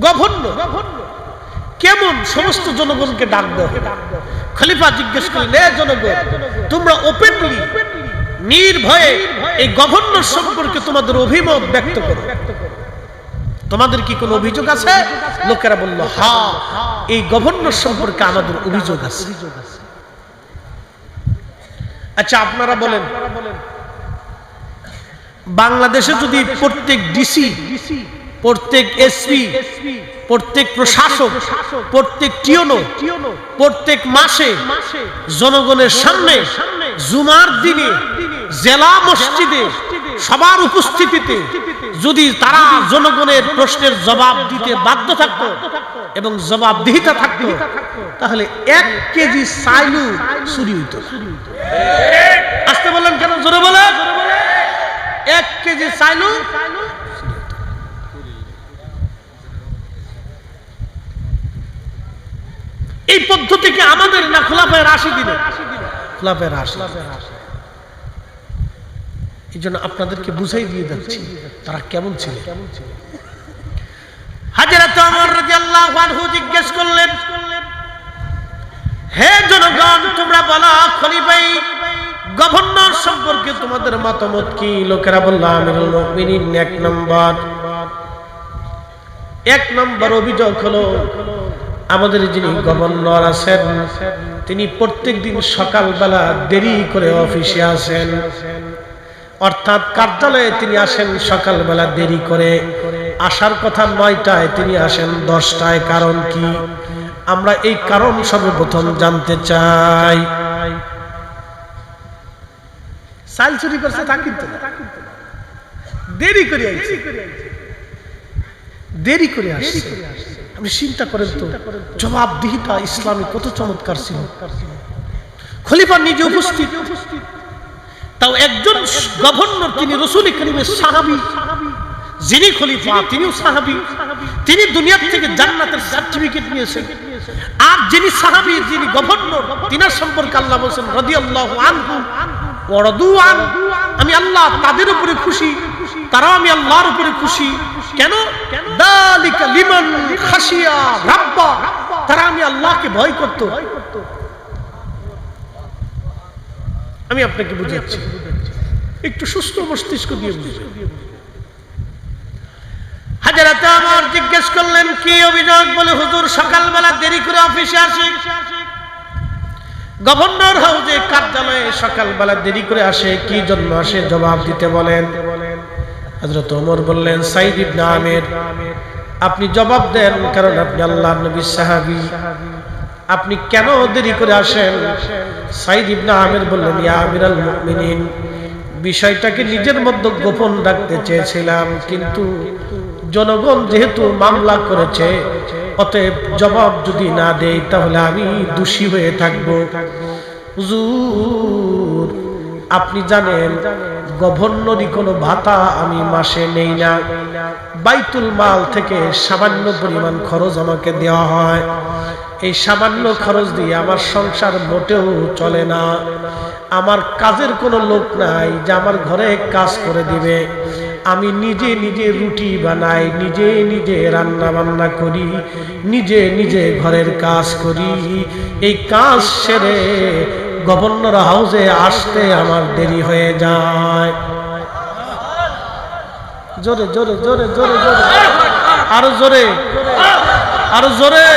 গভর্নর কেমন সমস্ত জনগণকে ডাক দেয়। খলিফা জিজ্ঞেস করলেন, হে জনগণ, তোমরা ওপেনলি নির্ভয়ে এই গভর্নর সম্পর্কে তোমাদের অভিমত ব্যক্ত করো, তোমাদের কি কোনো অভিযোগ আছে? লোকেরা বলল, হ্যাঁ, এই গভর্নর সম্পর্কে আমাদের অভিযোগ আছে। আচ্ছা আপনারা বলেন, বাংলাদেশে যদি প্রত্যেক ডিসি, প্রত্যেক এসপি, প্রত্যেক প্রশাসক, প্রত্যেক টিওনো প্রত্যেক মাসে জনগণের সামনে জুমার দিনে জেলা মসজিদে সবার উপস্থিতিতে যদি তারা জনগণের প্রশ্নের জবাব দিতে বাধ্য থাকতো এবং জবাবদিহিতা থাকতো, তাহলে 1 কেজি চাইলু চুরি হইতো। আসতে বললেন কেন? জোরে বলে। 1 কেজি চাইলু। এই পদ্ধতি কি আমাদের না খোলাফায়ে রাশিদিনের? খোলাফায়ে রাশিদিন। এই জন্য আপনাদেরকে বুঝাই দিয়ে যাচ্ছি তারা কেমন ছিল। হযরত ওমর রাদিয়াল্লাহু আনহু জিজ্ঞেস করলেন, হে জনগণ, তোমরা বলো খলিফাই গভর্নর সম্পর্কে তোমাদের মতামত কি? লোকেরা বলল, আমিরুল মুমিনিন 1 নম্বর, এক নম্বর অভিযোগ হলো আমাদের যিনি গভর্নর আছেন তিনি প্রত্যেকদিন সকালবেলা দেরি করে অফিসে আসেন, অর্থাৎ কার্যালয়ে তিনি আসেন সকালবেলা দেরি করে। আসার কথা 9টায়, তিনি আসেন 10টায়। কারণ কি? আমরা এই কারণ সর্বপ্রথম জানতে চাই। চাল চুরি করছে তা কিন্তু না, দেরি করে আসছে, দেরি করে আসছে। আপনি চিন্তা করেন তো, জবাবদিহিতা ইসলামে কত চমৎকার ছিল। খলিফা নিজে উপস্থিত, তাও একজন গভর্নর, তিনি রাসূল কারীমের সাহাবী, যিনি খলিফা তিনিও সাহাবী, তিনি দুনিয়া থেকে জান্নাতের সার্টিফিকেট নিয়েছেন। আর যিনি সাহাবী, যিনি গভর্নর, তিনার সম্পর্কে আল্লাহ বলেন রাদিয়াল্লাহু আনহু ওয়া রাদু আন, আমি আল্লাহ তাদের উপরে খুশি, তারাও আমি আল্লাহর উপরে খুশি। কেন? যালিকা লিমান খাশিয়া রাব্বা, তারা আমি আল্লাহকে ভয় করত। আমি আপনাকে বুঝাচ্ছি, একটু সুস্থ মস্তিষ্ক দিয়ে বুঝবেন। হাজরাতে আমার জিজ্ঞেস করলেন কি অভিযোগ? বলে হুজুর সকালবেলা দেরি করে অফিসে আসে। গভর্নর হাউসে কার্যালয়ে সকালবেলা দেরি করে আসে, কি জন্য আসে জবাব দিতে বলেন। হযরত ওমর বললেন সাইদ ইবনে আমির, আপনি জবাব দেন, কারণ আপনি আল্লাহর নবীর সাহাবী, আপনি কেন দেরি করে আসেন? সাইদ ইবনে আমির বললেন ইয়া আমিরাল মুমিনিন, বিষয়টাকে নিজের মধ্যে গোপন রাখতে চেয়েছিলাম, কিন্তু জনগণ যেহেতু মামলা করেছে, অতএব জবাব যদি না দেই তাহলে আমি দোষী হয়ে থাকব। হুজুর আপনি জানেন গভর্নরই কোনো ভাতা আমি মাসে নেই না, বাইতুল মাল থেকে সামান্য পরিমাণ খরচ আমাকে দেওয়া হয়। এই সামান্য খরচ দিয়ে আমার সংসার মোটেও চলে না। আমার কাজের কোনো লোক নাই যে আমার ঘরে কাজ করে দিবে। আমি নিজে নিজে রুটি বানাই, নিজে নিজে রান্না বান্না করি, নিজে নিজে ঘরের কাজ করি। এই কাজ সেরে গভর্নর হাউসে আসতে আমার দেরি হয়ে যায়। জোরে জোরে জোরে জোরে জোরে, আরো জোরে, আরো জোরে।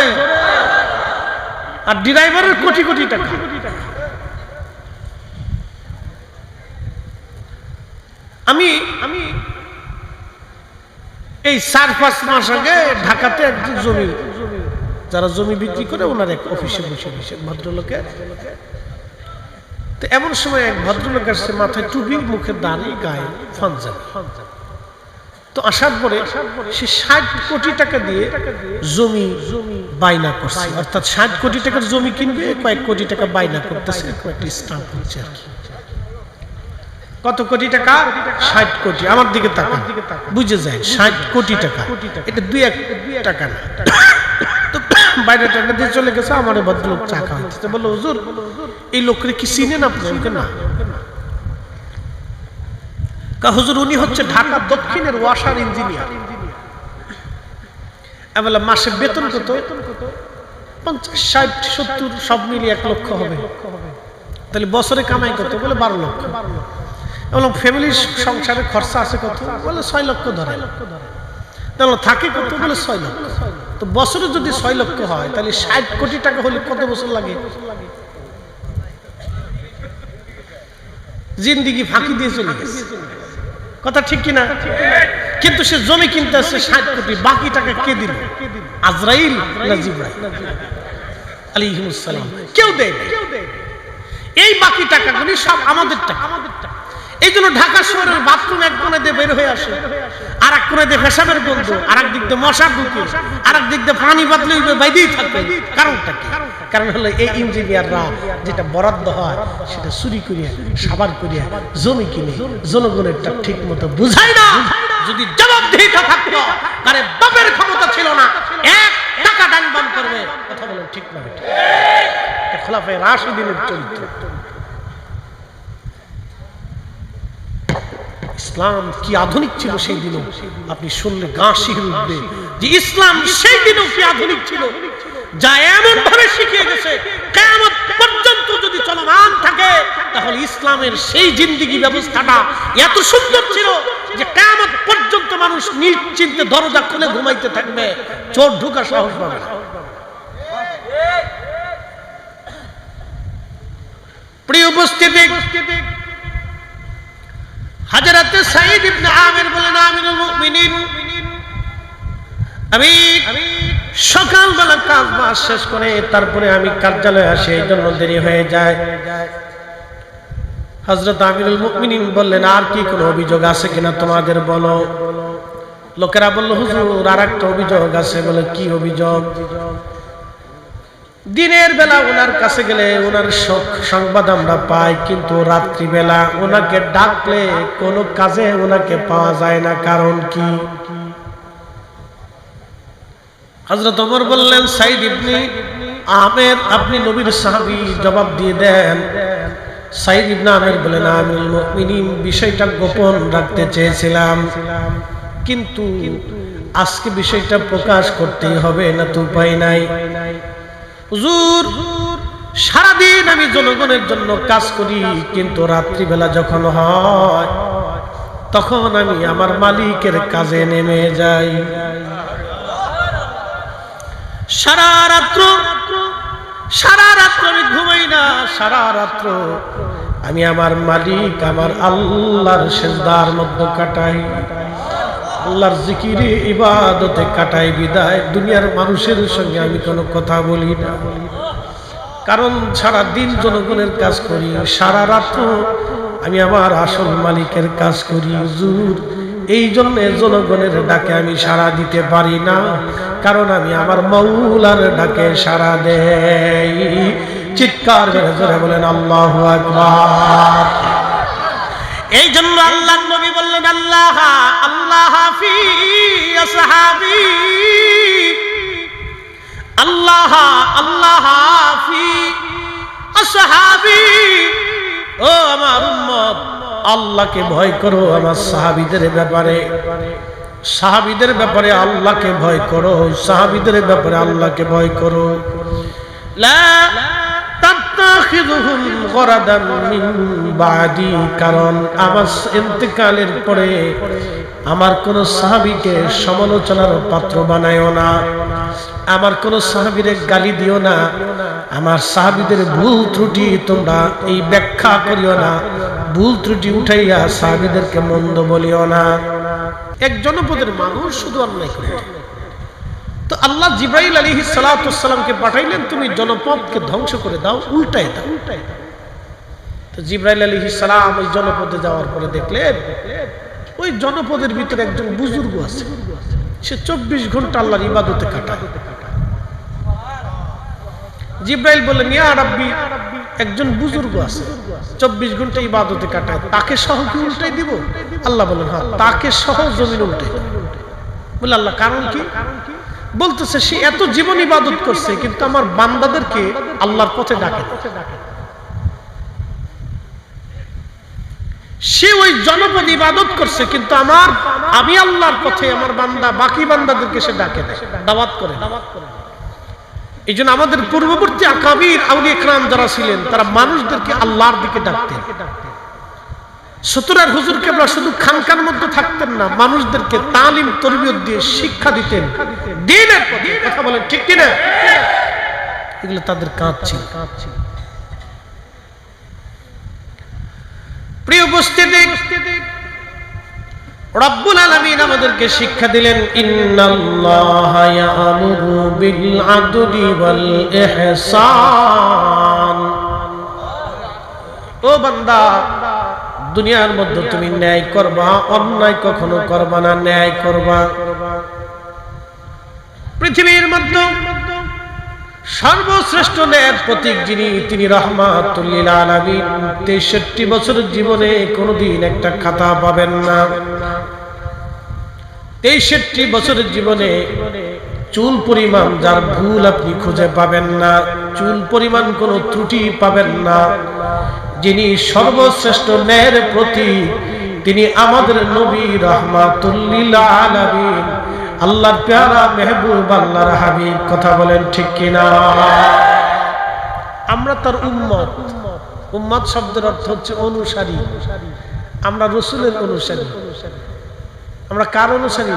আর ড্রাইভারের কোটি কোটি টাকা। আমি এই 4-5 মাস আগে ঢাকাতে একজন জমি, যারা জমি বিক্রি করে ওনার এক অফিসে বসে বসে ভদ্রলোকের, তো এমন সময় এক ভদ্রলোক আসছে, মাথায় টুপি, মুখে দাড়ি, গায়ে পাঞ্জাবি। তো আসার পরে সে 60 কোটি টাকা দিয়ে জমি বাইনা করছে, অর্থাৎ 60 কোটি টাকার জমি কিনবে, কয়েক কোটি টাকা বাইনা করতেছে, কয়েকটি স্টাম্প হচ্ছে আর কি। কত কোটি টাকা? 60 কোটি। আমার দিকে তাকান, বুঝে যায় 60 কোটি টাকা, এটা 2-1 টাকা না। তো বাইরে টাকা দিয়ে চলে গেছে। আমার ভদ্রলোক চা খাওয়াইতে বললো হুজুর এই লোকরে কি চিনেন আপনি? না। হুজুর উনি হচ্ছে ঢাকা দক্ষিণের ওয়াসার ইঞ্জিনিয়ার। আমি বললাম মাসে বেতন কত? 50, 60, 70 সব মিলিয়ে 1 লক্ষ হবে। তাহলে বছরে কামাই কত? বলে 12 লক্ষ। বললাম ফ্যামিলির সংসারে খরচা আছে কত? বলে 6 লক্ষ ধরে। তাহলে থাকে কত? বলে 6 লক্ষ। তো বছরে যদি 6 লক্ষ হয় তাহলে 60 কোটি টাকা হলে কত বছর লাগে? জিন্দিগি ফাঁকি দিয়ে চলে গেছে। কথা ঠিক কিনা? কিন্তু সে জমি কিনতে আসছে 60 কোটি, বাকি টাকা কে দিল? আজরাইল না জিবরাইল আলাইহিস সালাম? কেউ দেয় না। এই বাকি টাকাগুলি সব আমাদের টাকা। এই জন্য ঢাকা শহরের বাথরুম এক কোণে দিয়ে বের হয়ে আসে, আর এক কোণে দিয়ে পেশাবের গন্ধ, আর এক দিক দিয়ে মশা ঢুকে, আর এক দিক দিয়ে পানি বাদলে বাইরেই থাকবে। কারণটা কি? কারণ হলো এই ইঞ্জিনিয়াররা যেটা বরাদ্দ হয় সেটা চুরি করিয়া, সাবার করিয়া জমি কিনে জনগণেরটা ঠিক মতো বুঝায় না। যদি জবাবদিহিতা থাকতো, তাহলে বাপের ক্ষমতা ছিল না 1 টাকা দান বান করবে। কথা বলেন ঠিক না? এটা খোলাফায়ে রাশিদিনের চরিত্র। ইসলাম কি আধুনিক ছিল সেই দিনও, আপনি শুনলে গা শিহরে উঠবে যে ইসলাম সেই দিনও কি আধুনিক ছিল, যা এমন ভাবে শিখিয়ে গেছে কিয়ামত পর্যন্ত যদি চলমান থাকে, তাহলে ইসলামের সেই জিন্দেগি ব্যবস্থাটা এত সুন্দর ছিল যে কিয়ামত পর্যন্ত মানুষ মানুষ নিশ্চিন্তে দরজা খুলে ঘুমাইতে থাকবে, চোর ঢোকার সাহস পাবে না। প্রিয় উপস্থিতি, হযরত সাঈদ ইবনে আমির বলেন, আমিরুল মুমিনিন, আমি সকালবেলা কাজ বাজ শেষ করে তারপরে আমি কার্যালয়ে আসি, এই জন্য দেরি হয়ে যায়। হযরত আমিরুল মুমিনিন বললেন, আর কি কোনো অভিযোগ আছে কিনা তোমাদের বলো। লোকেরা বলল, হুজুর আর একটা অভিযোগ আছে। বলে, কি অভিযোগ? দিনের বেলা ওনার কাছে গেলে ওনার সংবাদ আমরা পাই, কিন্তু রাত্রিবেলা ওনাকে ডাকলে কোনো কাজে ওনাকে পাওয়া যায় না, কারণ কি? হযরত ওমর বললেন, সাঈদ ইবনে আমির, আপনি নবীর সাহাবী, জবাব দিয়ে দেন। সাঈদ ইবনে আমির বলেন, আমিরুল মুমিনিন, বিষয়টা গোপন রাখতে চেয়েছিলাম, কিন্তু আজকে বিষয়টা প্রকাশ করতেই হবে, না তো উপায় নাই। হুজুর, সারাদিন আমি জনগণের জন্য কাজ করি, কিন্তু রাত্রিবেলা যখন হয় তখন আমি আমার মালিকের কাজে নেমে যাই। সারা রাত্র আমি ঘুমাই না, সারা রাত্র আমি আমার মালিক, আমার আল্লাহর সিজদার মধ্যে কাটাই, আল্লাহর জিকিরে ইবাদতে কাটাই। বিদায় দুনিয়ার মানুষের সঙ্গে আমি কোনো কথা বলি না, কারণ সারা দিন জনগণের কাজ করি, সারা রাত্র আমি আমার আসল মালিকের কাজ করি। হুজুর, এই জন্য জনগণের ডাকে আমি সাড়া দিতে পারি না, কারণ আমি আমার মাওলার ডাকে সাড়া দেই। চিৎকার করে জোরে বলেন আল্লাহু আকবার। এই জন্য আল্লাহর নবী বললেন, আল্লাহ আল্লাহ ফি আসহাবি, আল্লাহ আল্লাহ ফি আসহাবি। ও আমার উম্মত, আল্লাহকে ভয় করো আমার সাহাবীদের ব্যাপারে, সাহাবীদের ব্যাপারে আল্লাহকে ভয় করো, সাহাবীদের ব্যাপারে আল্লাহকে ভয় করো। লা তাত্তাখিযুহুম গরাদান মিন বাদি, কারণ আমার ইন্তেকালের পরে আমার কোন সাহাবীকে সমালোচনার পাত্র বানায়ও না, আমার কোন সাহাবীরে গালি দিও না, আমার সাহাবীদের ভুল ত্রুটি তোমরা এই ব্যাখ্যা করিও না, ভুল ত্রুটি উঠাইয়া সাহাবীদেরকে মন্দ বলিও না। এক জনপদের মানুষ শুধু অন্যায় করে, তো আল্লাহ জিবরাইল আলাইহিস সালাতু ওয়াস সালামকে পাঠাইলেন, তুমি জনপদকে ধ্বংস করে দাও, উল্টাই দাও। তো জিবরাইল আলাইহিস সালাম ওই জনপদে যাওয়ার পরে দেখলেন ওই জনপদের ভিতরে একজন বুজুর্গ আছে, সে 24 ঘন্টা আল্লাহর ইবাদতে কাটায়। জিবরাইল বললেন, ইয়া রাব্বি, একজন বুজুর্গ আছে 24 ঘন্টা ইবাদতে কাটায়, তাকে সহ কি উল্টাই দিব? আল্লাহ বলেন, হ্যাঁ, তাকে সহ জমিন উল্টাই দাও। বলে, আল্লাহ কারণ কি? বলতেছে, সে এত জীবন ইবাদত করছে, কিন্তু আমার বান্দাদেরকে আল্লাহর পথে ডাকে। সে ওই জনপদ ইবাদত করছে, কিন্তু আমি আল্লাহর পথে আমার বান্দা, বাকি বান্দাদেরকে সে ডাকে না, দাওয়াত করে। এই জন্য আমাদের পূর্ববর্তী আকাবির আউলিয়া ইকরাম যারা ছিলেন, তারা মানুষদেরকে আল্লাহর দিকে ডাকতেন। সুতরাং হুজুর কেবলা শুধু খানকার মধ্যে থাকতেন না, মানুষদেরকে তালিম তরবিয়ত দিয়ে শিক্ষা দিতেন, দ্বীনের পথে। কথা বলেন ঠিক কি না? এগুলো তাদের কাজ ছিল। প্রিয় উপস্থিতি, রব্বুল আলামিন আমাদেরকে শিক্ষা দিলেন, ইন্নাল্লাহা ইয়া'মুরু বিল আদলি ওয়াল ইহসান। ও বান্দা, দুনিয়ার মধ্যে তুমি ন্যায় করবা, অন্যায় কখনো করবা না, ন্যায় করবা। পৃথিবীর মধ্যে সর্বশ্রেষ্ঠ ন্যায়ের প্রতীক যিনি, তিনি রাহমাতুল লিল আলামিন। 63 বছরের জীবনে কোনোদিন একটা খাতা পাবেন না। 63 বছরের জীবনে চুল পরিমাণ যার ভুল আপনি খুঁজে পাবেন না, চুল পরিমাণ কোনো ত্রুটি পাবেন না। যিনি সর্বশ্রেষ্ঠ ন্যায়ের প্রতীক, তিনি আমাদের নবী রাহমাতুল লিল আলামিন, আল্লাহর প্যারা মেহবুব, আল্লাহর হাবিব। কথা বলেন ঠিক কিনা? আমরা তার উম্মত। উম্মত শব্দের অর্থ হচ্ছে অনুসারী, আমরা রাসূলের অনুসারী। আমরা কার অনুসারী?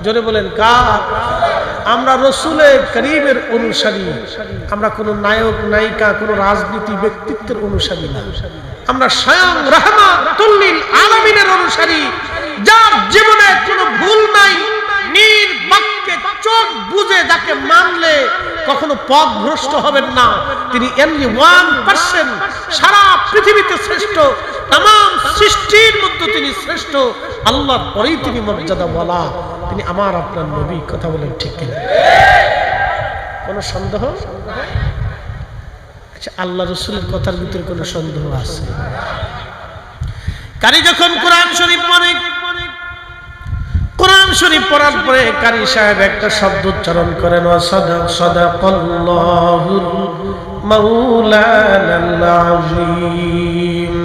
জোরে বলেন কার? আমরা রসুলের করিমের অনুসারী। আমরা কোনো নায়ক নায়িকা, কোনো রাজনীতি ব্যক্তিত্বের অনুসারী না। আমরা স্বয়ং রাহমাতুল লিল আলামিনের অনুসারী, যার জীবনে কোনো ভুল নাই, নির্বাক্যে চোখ বুঝে যাকে মানলে কখনো পথ ভ্রষ্ট হবেন না। তিনি এমনি 1% সারা পৃথিবীতে শ্রেষ্ঠ, तमाम সৃষ্টির মধ্যে তিনি শ্রেষ্ঠ, আল্লাহর পরেই তিনি মর্যাদা বলা, তিনি আমার আপনার নবী। কথা বলেন ঠিক কিনা? কোনো সন্দেহ? আচ্ছা, আল্লাহ রসুলের কথার ভিতরে কোনো সন্দেহ আছে? কারি যখন কোরআন শরীফ পড়ে, কোরআন শরীফ পড়ার পরে কারি সাহেব একটা শব্দ উচ্চারণ করেন, সাদাকাল্লাহুল মাওলানাল আযীম।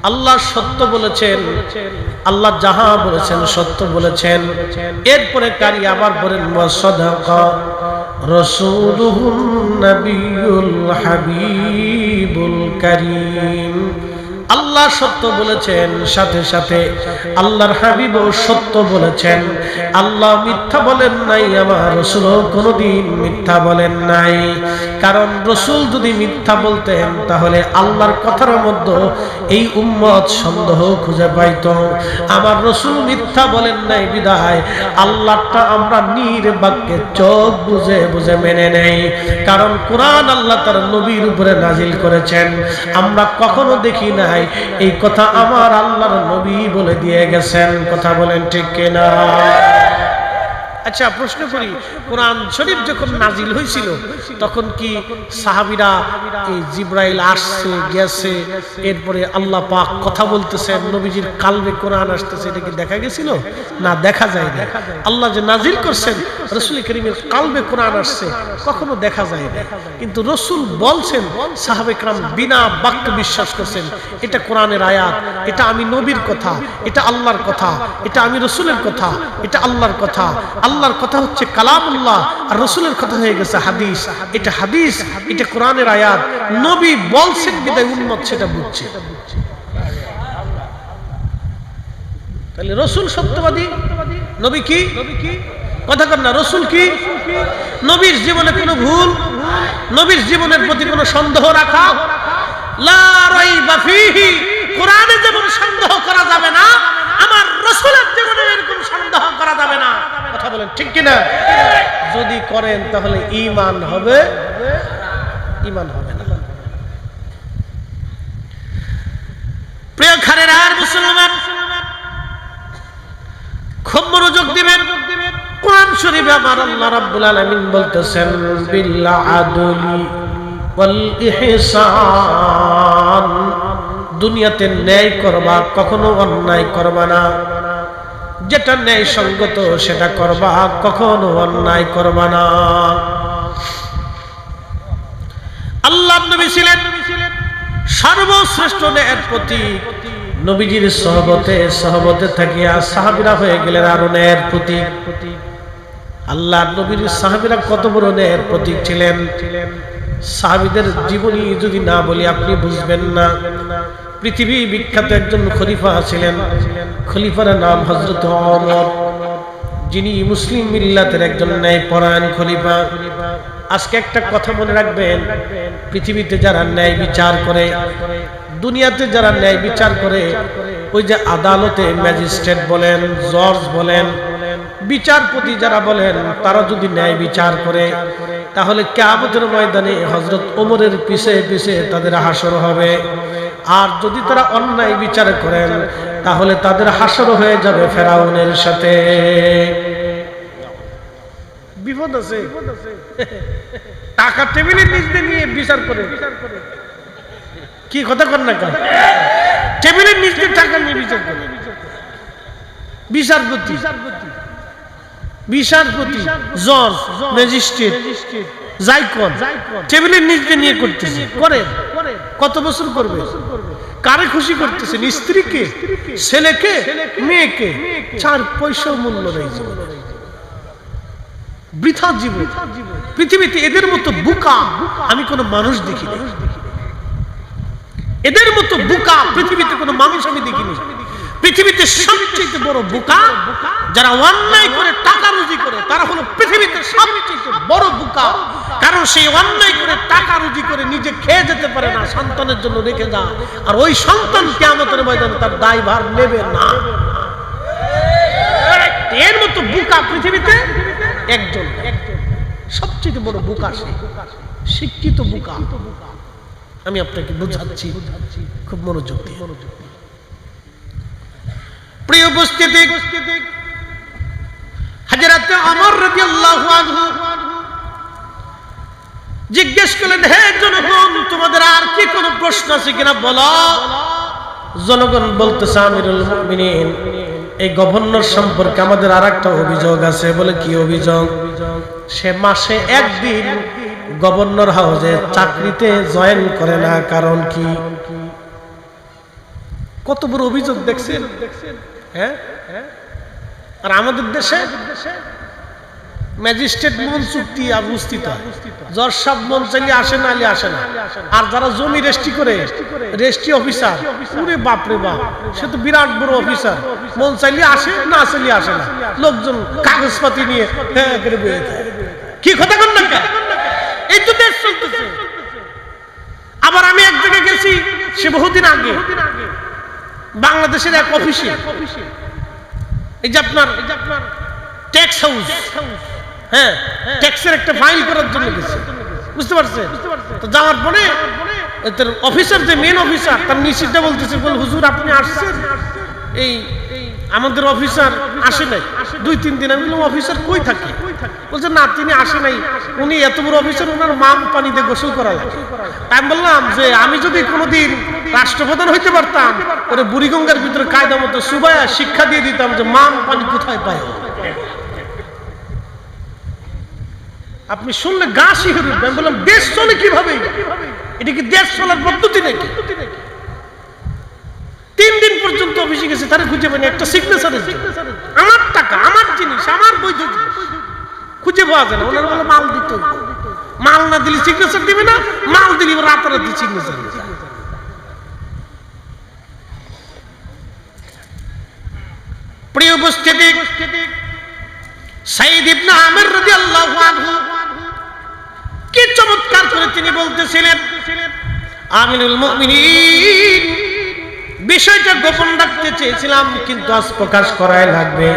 আল্লাহ সত্য বলেছেন, আল্লাহ যাহা বলেছেন সত্য বলেছেন। এরপরে কারি আবার বলেন, সাদাকা রাসূলুহুন নবিয়ুল হাবিবুল কারীম। আল্লাহ সত্য বলেছেন, সাথে সাথে আল্লাহর হাবিবও সত্য বলেছেন। আল্লাহ মিথ্যা বলেন নাই, আমার রাসূল কোনোদিন মিথ্যা বলেন নাই। কারণ রাসূল যদি মিথ্যা বলতেন তাহলে আল্লাহর কথার মধ্যে এই উম্মত সন্দেহ খুঁজে পাইত। আমার রাসূল মিথ্যা বলেন নাই বিধায় আল্লাহটা আমরা নির্বাক্যে চোখ বুঝে বুঝে মেনে নেই। কারণ কোরআন আল্লাহ তার নবীর উপরে নাজিল করেছেন, আমরা কখনো দেখি নাই এই কথা আমার আল্লাহর নবী বলে দিয়ে গেছেন। কথা বলেন ঠিক কিনা? আচ্ছা, প্রশ্ন করি, কোরআন শরীফ যখন নাজিল হয়েছিল তখন কি সাহাবীরা এই জিবরাইল আসছে গেছে, এরপরে আল্লাহ পাক কথা বলতেছেন, নবীজির কালবে কোরআন আসতেছে, এটা কি দেখা গেছিল? না, দেখা যায় না। আল্লাহ যে নাজিল করছেন, রাসূল করিমের কালবে কোরআন আসছে, কখনো দেখা যায় না। কিন্তু রাসূল বলছেন, সাহাবে کرام বিনা বাক্য বিশ্বাস করছেন, এটা কোরআনের আয়াত, এটা আমি নবীর কথা, এটা আল্লাহর কথা, এটা আমি রাসূলের কথা, এটা আল্লাহর কথা। আল্লাহর কথা হচ্ছে কালামুল্লাহ, আর রাসূলের কথা হয়ে গেছে হাদিস। এটা হাদিস, এটা কোরআনের আয়াত। নবী বলছেন বিদায় উম্মত সেটা বুঝছে। তাহলে রাসূল সত্যবাদী, নবী কি? কথা কর না, রাসূল কি? নবীর জীবনে কোনো ভুল, নবীর জীবনের প্রতি কোনো সন্দেহ রাখা, লা রাইবা ফীহি। কোরআনে যেমন সন্দেহ করা যাবে না, আমার রাসূলের জীবনে এরকম সন্দেহ করা যাবে না। কথা বলেন ঠিক কিনা? যদি করেন তাহলে ঈমান হবে, ঈমান হবে না। প্রিয় খানেরা আর মুসলমান, খুব মনোযোগ দিবেন। কোরআন শরীফে আমার আল্লাহ রাব্বুল আলামিন বলতেছেন, বিল আদলি ওয়াল ইহসান। দুনিয়াতে ন্যায় করবা, কখনো অন্যায় করবা না। যেটা ন্যায় সঙ্গত সেটা করবা, কখনো অন্যায় করবা না। আল্লাহর নবী ছিলেন সর্বশ্রেষ্ঠ ন্যায়ের প্রতীক। নবীজির সহবতে থাকিয়া সাহাবীরা হয়ে গেলেন আরো ন্যায়ের প্রতীক। আল্লাহর নবীর সাহাবীরা কত বড় ন্যায়ের প্রতীক ছিলেন। সাহাবীদের জীবনী যদি না বলি আপনি বুঝবেন না। পৃথিবী বিখ্যাত একজন খলিফা ছিলেন, খলিফার নাম হযরত ওমর, যিনি মুসলিম মিল্লাতের একজন ন্যায়পরায়ণ খলিফা। আজকে একটা কথা মনে রাখবেন, পৃথিবীতে যারা ন্যায় বিচার করে, দুনিয়াতে যারা ন্যায় বিচার করে, ওই যে আদালতে ম্যাজিস্ট্রেট বলেন, জজ বলেন, বিচারপতি যারা বলেন, তারা যদি ন্যায় বিচার করে তাহলে কিয়ামতের ময়দানে হযরত ওমরের পিছে পিছে তাদের হাসর হবে। আর যদি তারা অন্যায় বিচার করেন তাহলে তাদের হাসর হয়ে যাবে ফেরাউনের সাথে। বিপদ আছে। টাকা টেবিলের নিচে নিয়ে বিচার করে, কি কথা কর না, টেবিলের নিচে টাকা নিয়ে বিচার করে। বিচারপতি, জজ, ম্যাজিস্ট্রেট যাই কোন টেবিলের নিচে নিয়ে করতেছে, করে কত বছর করবে? কারে খুশি করতেছেন? স্ত্রীকে, ছেলেকে, মেয়েকে। 4 পয়সাও মূল্য নেই জীবনে, বৃথা জীবন। পৃথিবীতে এদের মতো বোকা আমি কোনো মানুষ দেখিনি। এদের মতো বোকা পৃথিবীতে কোনো মানুষ আমি দেখিনি। পৃথিবীতে সবচেয়ে বড় বোকা যারা অন্যায় করে টাকা রুজি করে, তারা হলো পৃথিবীতে সবচেয়ে বড় বোকা। কারণ সেই অন্যায় করে টাকা রুজি করে নিজে খেয়ে যেতে পারে না, সন্তানের জন্য রেখে যায়, আর ওই সন্তান কিয়ামতের ময়দানে তার দায়ভার নেবে না। এর মতো বোকা পৃথিবীতে একজন, সবচেয়ে বড় বোকা সে, শিক্ষিত বোকা। আমি আপনাকে বুঝাচ্ছি খুব মনোযোগ দিয়ে। প্রিয় উপস্থিতি, হযরত ওমর রাদিয়াল্লাহু আনহু জিজ্ঞেস করলেন, হে জনগণ, তোমাদের আর কি কোনো প্রশ্ন আছে কিনা বলো। জনগণ বলতেছে, আমিরুল মুমিনিন, এই গভর্নর সম্পর্কে আমাদের আরেকটা অভিযোগ আছে। বলে, কি অভিযোগ? সে মাসে একদিন গভর্নর হাউসে চাকরিতে জয়েন করে না, কারণ কি? কত বড় অভিযোগ দেখছেন? হ্যাঁ, আর আমাদের দেশে ম্যাজিস্ট্রেট মন চুক্তি অনুষ্ঠিত হয়, জজ সাহেব মন চাইলে আসে না, আসে না। আর যারা জমি রেস্ট্রি করে, রেস্ট্রি অফিসার, পুরে বাপরে বাপ, সে তো বিরাট বড় অফিসার, মন চাইলে আসে, না চাইলে আসে না। লোকজন কাগজপাতি নিয়ে হ্যাঁ করে বয়ে যায়। কি কথা কন না? এই তো দেশ চলতেছে। আবার আমি এক জায়গায় গেছি, সে বহুদিন আগে, বাংলাদেশের এক অফিসে, এই যে আপনার ট্যাক্স হাউস, হ্যাঁ, ট্যাক্সের একটা ফাইল করার জন্য গেছে, বুঝতে পারছেন? তো যাওয়ার পরে অফিসার, যে মেন অফিসার, তার নিশ্চিতটা বলতেছে, বল হুজুর আপনি আসছেন, এই আমাদের অফিসার আসে নাই 2-3 দিন। আমি বললাম, অফিসার কই থাকে? বলছে, না তিনি আসে নাই, উনি এত বড় অফিসার, ওনার মাম পানিতে গোসল করা লাগে। আমি বললাম যে আমি যদি কোনোদিন রাষ্ট্রপ্রধান হইতে পারতাম, ওরে বুড়িগঙ্গার ভিতরে কায়দা মতো সুবায়া শিক্ষা দিয়ে দিতাম যে মাম পানি কোথায় পায়। আপনি শুনলে গা শিহরে উঠবে। আমি বললাম, দেশ চলে কিভাবে? এটা কি দেশ চলার পদ্ধতি নাকি? 3 দিন পর্যন্ত অফিসে গেছে, তারা খুঁজে পায়নি একটা সিগনেচারের জন্য। আমার টাকা, আমার জিনিস, আমার বৈধ জিনিস খুঁজে পাওয়া যায় না। ওনারা বলে মাল দিতে হবে, মাল না দিলে সিগনেচার দিবে না, মাল দিলে রাতারাতি সিগনেচার দিবে। প্রিয় উপস্থিতি, সাইদ ইবনে আমির রাদিয়াল্লাহু আনহু কি চমৎকার করে তিনি বলতেছিলেন, আমিরুল মুমিনিন, বিষয়টা গোপন রাখতে চেয়েছিলাম, কিন্তু আজ প্রকাশ করাই লাগবে।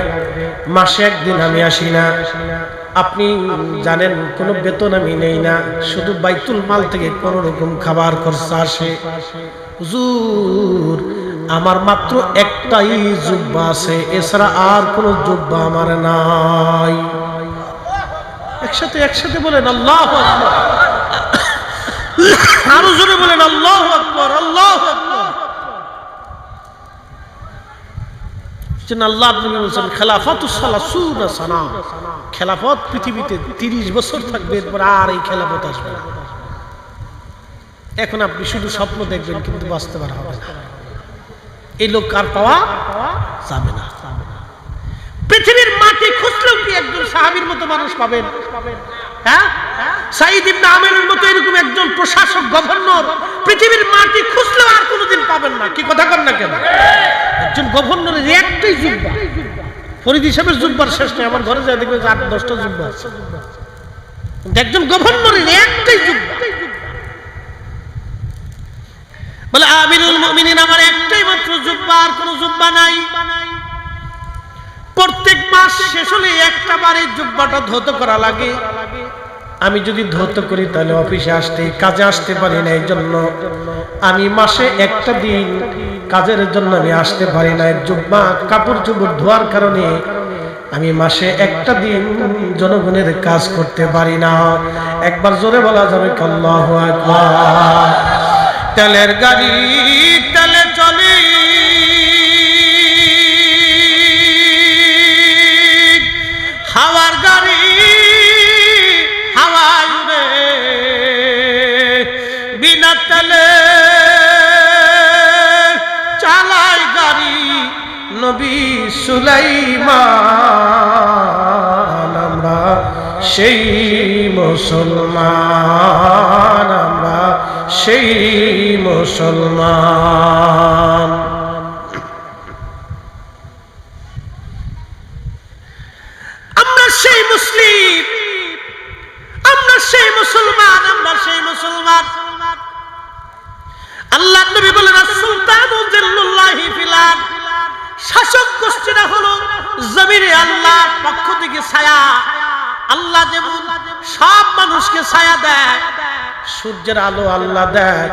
মাসে একদিন আমি আসি না, আপনি জানেন কোনো বেতন আমি নেই না, শুধু বাইতুল মাল থেকে কোন রকম খাবার খরচ আসে। হুজুর, আমার মাত্র একটাই জুব্বা আছে, এছাড়া আর কোনো জুব্বা আমার নাই। একসাথে বলেন আল্লাহু আকবার, আরো জোরে বলেন আল্লাহু আকবার, আল্লাহু আকবার। আল্লাহ নবী বলেছেন, খেলাফাতুস সালাসুনা সানা, খেলাফত পৃথিবীতে 30 বছর থাকবে, এরপর আর এই খেলাফত আসবে না। এখন আপনি শুধু স্বপ্ন দেখবেন, কিন্তু বাস্তবায়ন হবে না। এই লোক আর পাওয়া যাবে না। পৃথিবীর মাটি খুঁজলেও কি একজন সাহাবীর মতো মানুষ পাবেন? হ্যাঁ, সাইদ ইবনে আমিরের মতো এরকম একজন প্রশাসক, গভর্নর পৃথিবীর মাটি খুঁজলেও আর কোনোদিন পাবেন না। কি কথা কন না কেন? একজন গভর্নরের একটাই জুব্বা, ফরিদ হিসাবের জুব্বার শেষ নেই। আমার ঘরে যায় দেখবেন 8-10টা জুব্বা আছে, একজন গভর্নরের একটাই জুব্বা। বলে, আমিরুল মুমিনিন, আমার একটাই মাত্র জুব্বা, আর কোনো জুব্বা নাই। প্রত্যেক মাস শেষ হলে একটা বারে জুব্বাটা ধৌত করা লাগে। আমি যদি ধৌত করি তাহলে অফিসে কাজে আসতে পারি না। এই জন্য আমি মাসে একটা দিন কাজের জন্য আমি আসতে পারি না। জুব্বা কাপড় চোপড় ধোয়ার কারণে আমি মাসে একটা দিন জনগণের কাজ করতে পারি না। একবার জোরে বলা যাবে আল্লাহু আকবার। তেলের গাড়ি তেলে চলে, হাওয়ার গাড়ি হাওয়ায় উড়ে, বিনা তেলে চালায় গাড়ি নবী সুলাইমান। আমরা সেই মুসলমান, আমরা সেই মুসলমান। সেই মুসলিম, আমরা সেই মুসলমান, আমরা সেই মুসলমান। আল্লাহ নবী বলেন সুলতানু জিল্লুল্লাহি ফিল আরদ, শাসক গোষ্ঠীরা হলো জমিনে আল্লাহর পক্ষ থেকে ছায়া। আল্লাহ যেমন সব মানুষকে ছায়া দেয়, সূর্যের আলো আল্লাহ দেয়,